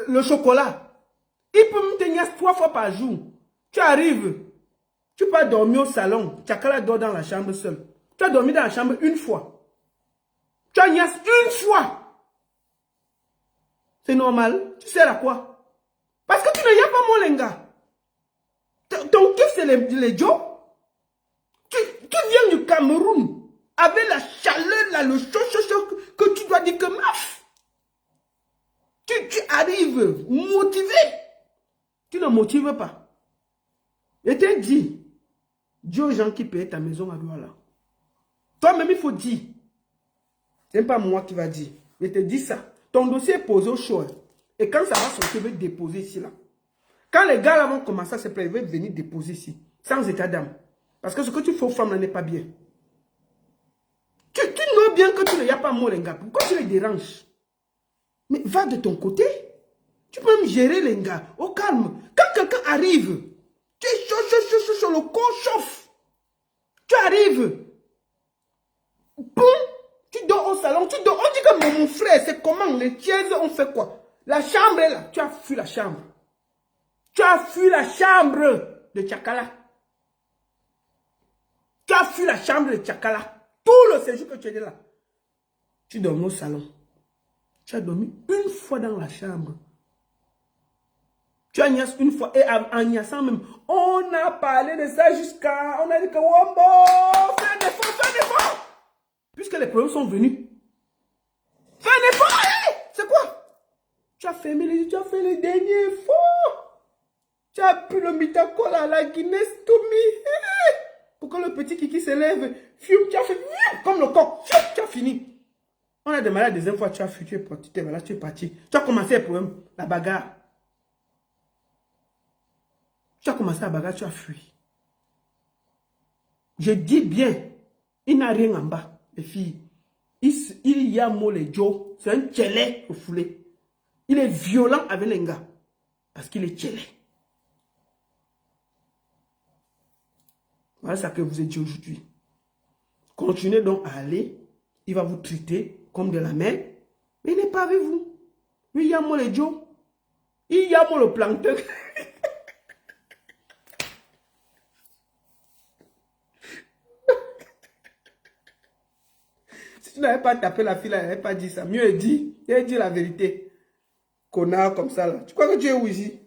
le chocolat. Ils peuvent me tenir 3 fois par jour. Tu arrives, tu peux dormir au salon. Tchakala dort dans la chambre seule. Tu as dormi dans la chambre une fois. Tu as niasse une fois. C'est normal. Tu sers à quoi? Parce que tu ne y as pas mon lenga. Ton kiff, c'est les Joe. Tu viens du Cameroun avec la chaleur, là, le chaud, que tu dois dire que maf. Tu arrives motivé. Tu ne motives pas. Et tu dis, dis aux gens qui payent ta maison à Douala. Toi-même, il faut dire. Ce n'est pas moi qui va dire. Je te dis ça. Ton dossier est posé au chaud. Et quand ça va sortir, je vais déposer ici, là. Quand les gars là vont commencer à se plaindre, ils vont venir déposer ici. Sans état d'âme. Parce que ce que tu fais aux femmes là n'est pas bien. Tu sais bien que tu n'as pas mot les gars. Pourquoi tu les déranges? Mais va de ton côté. Tu peux même gérer les gars. Au calme. Quand quelqu'un arrive, tu es chaud, le corps chauffe. Tu arrives. Boum. Tu dors au salon. Tu dors. On dit que mon frère, c'est comment? Les tièdes, on fait quoi? La chambre est là. Tu as fui la chambre. Tu as fui la chambre de Tchakala. Tu as fui la chambre de Tchakala. Tout le séjour que tu étais là. Tu dormais au salon. Tu as dormi une fois dans la chambre. Tu as niassé une fois. Et en niassant même, on a parlé de ça jusqu'à... On a dit que Wombo, fais un effort. Puisque les problèmes sont venus. Fais un effort. C'est quoi? Tu as fermé les yeux, tu as fait les derniers efforts. Tu as pris le mitacola, la Guinness, Tommy. Pour que le petit kiki se lève. Tu as fait comme le coq. Tu as fini. On a démarré la deuxième fois. Tu as fui, tu es parti. Tu es parti. Tu as commencé le problème, la bagarre. Tu as commencé la bagarre, tu as fui. Je dis bien, il n'a rien en bas, les filles. Il y a mot les Joe. C'est un tchélé refoulé. Il est violent avec les gars. Parce qu'il est tchélé. Voilà ce que vous ai dit aujourd'hui. Continuez donc à aller. Il va vous traiter comme de la mer. Mais il n'est pas avec vous. Il y a moi les Joe. Il y a moi le plancton. Si tu n'avais pas tapé la fille, elle n'avait pas dit ça. Mieux elle dit la vérité. Connard comme ça là. Tu crois que tu es où ici?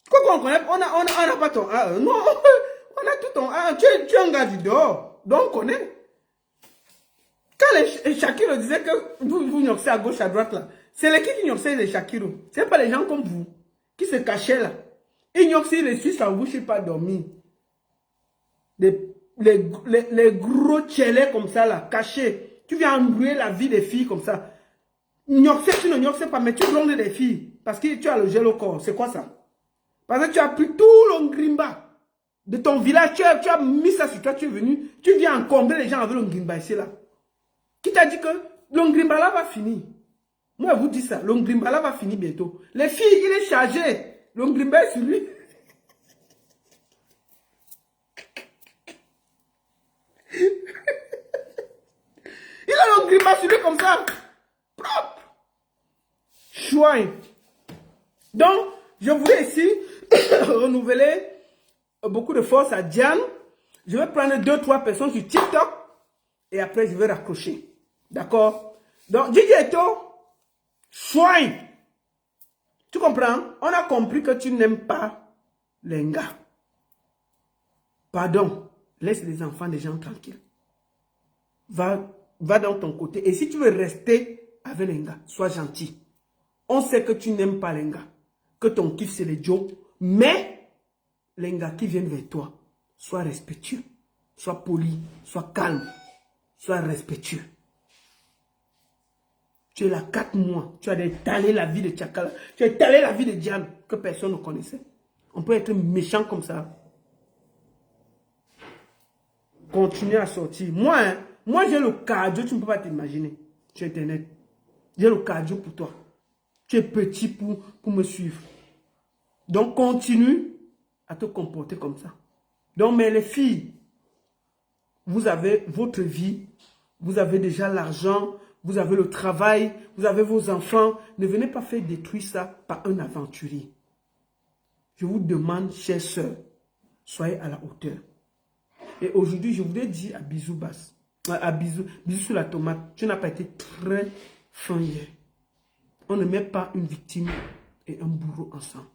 Tu crois qu'on connaît? On n'a pas ton... Ah, non. On a tout ton... Ah, tu es un gars du dehors. Donc on connaît. Quand les Shakiro disaient que vous nyoxez à gauche, à droite là, c'est les qui nyoxaient les Shakiro. Ce n'est pas les gens comme vous qui se cachaient là. Ils nyoxaient les Suisses en bouche et pas dormir. Les gros tchélés comme ça là, cachés. Tu viens embrouiller la vie des filles comme ça. Nyoxé, tu ne nyoxes pas, mais tu blondes des filles. Parce que tu as le gel au corps. C'est quoi ça? Parce que tu as pris tout l'ongrimba de ton village. Tu as mis ça sur toi, tu es venu. Tu viens encombrer les gens avec l'ongrimba ici là. Qui t'a dit que l'ongrimba là va finir? Moi, je vous dis ça. L'ongrimba là va finir bientôt. Les filles, il est chargé. L'ongrimba est sur lui. Il a l'ongrimba sur lui comme ça. Propre. Chouin. Donc, je voulais ici renouveler beaucoup de force à Diane. Je vais prendre 2-3 personnes sur TikTok et après je vais raccrocher. D'accord? Donc, Didi Eto, chouin. Tu comprends? On a compris que tu n'aimes pas les gars. Pardon. Laisse les enfants des gens tranquilles. Va dans ton côté. Et si tu veux rester avec les gars, sois gentil. On sait que tu n'aimes pas les gars. Que ton kiff c'est les Joe. Mais les gars qui viennent vers toi, sois respectueux. Sois poli. Sois calme. Sois respectueux. Tu es là 4 mois. Tu as étalé la vie de Tchakala. Tu as étalé la vie de Diane que personne ne connaissait. On peut être méchant comme ça. Continue à sortir. Moi j'ai le cardio, tu ne peux pas t'imaginer. Sur Internet. J'ai le cardio pour toi. Tu es petit pour me suivre. Donc continue à te comporter comme ça. Donc mais les filles, vous avez votre vie, vous avez déjà l'argent, vous avez le travail, vous avez vos enfants. Ne venez pas faire détruire ça par un aventurier. Je vous demande, chères sœurs, soyez à la hauteur. Et aujourd'hui, je voudrais dire à Bisou Basse, à Bisou sur la tomate, tu n'as pas été très fin hier. On ne met pas une victime et un bourreau ensemble.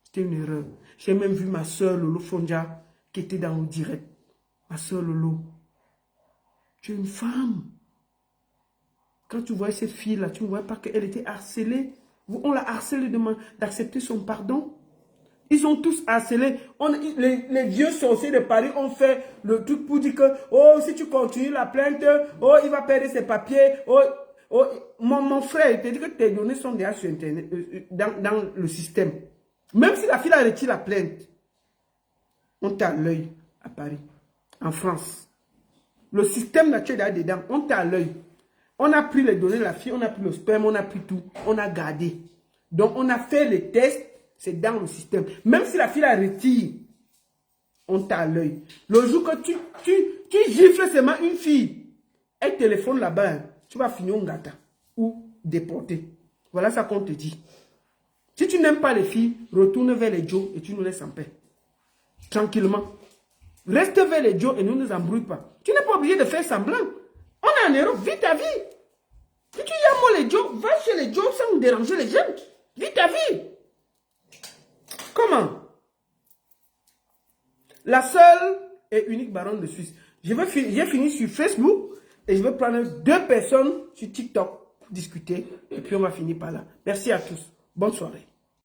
C'était une erreur. J'ai même vu ma soeur Lolo Fonja qui était dans le direct. Ma soeur Lolo, tu es une femme. Quand tu vois cette fille-là, tu ne vois pas qu'elle était harcelée. On l'a harcelée d'accepter son pardon. Ils ont tous harcelé. Les vieux sorciers de Paris ont fait le truc pour dire que oh, si tu continues la plainte, oh, il va perdre ses papiers. Oh, mon frère, il te dit que tes données sont déjà sur Internet, dans le système. Même si la fille a retiré la plainte, on t'a à l'œil à Paris, en France. Le système là, tu es là dedans, on t'a à l'œil. On a pris les données de la fille, on a pris le sperme, on a pris tout, on a gardé. Donc on a fait les tests, c'est dans le système. Même si la fille la retire, on t'a à l'œil. Le jour que tu gifles seulement une fille, elle téléphone là-bas, tu vas finir en gata ou déporté. Voilà ça qu'on te dit. Si tu n'aimes pas les filles, retourne vers les Joe et tu nous laisses en paix. Tranquillement. Reste vers les Joe et ne nous embrouille pas. Tu n'es pas obligé de faire semblant. On est en Europe, vis ta vie. Si tu aimes les Joe, va chez les Joe sans déranger les jeunes. Vis ta vie. Comment? La seule et unique baronne de Suisse. J'ai fini sur Facebook et je vais prendre 2 personnes sur TikTok pour discuter et puis on va finir par là. Merci à tous. Bonne soirée.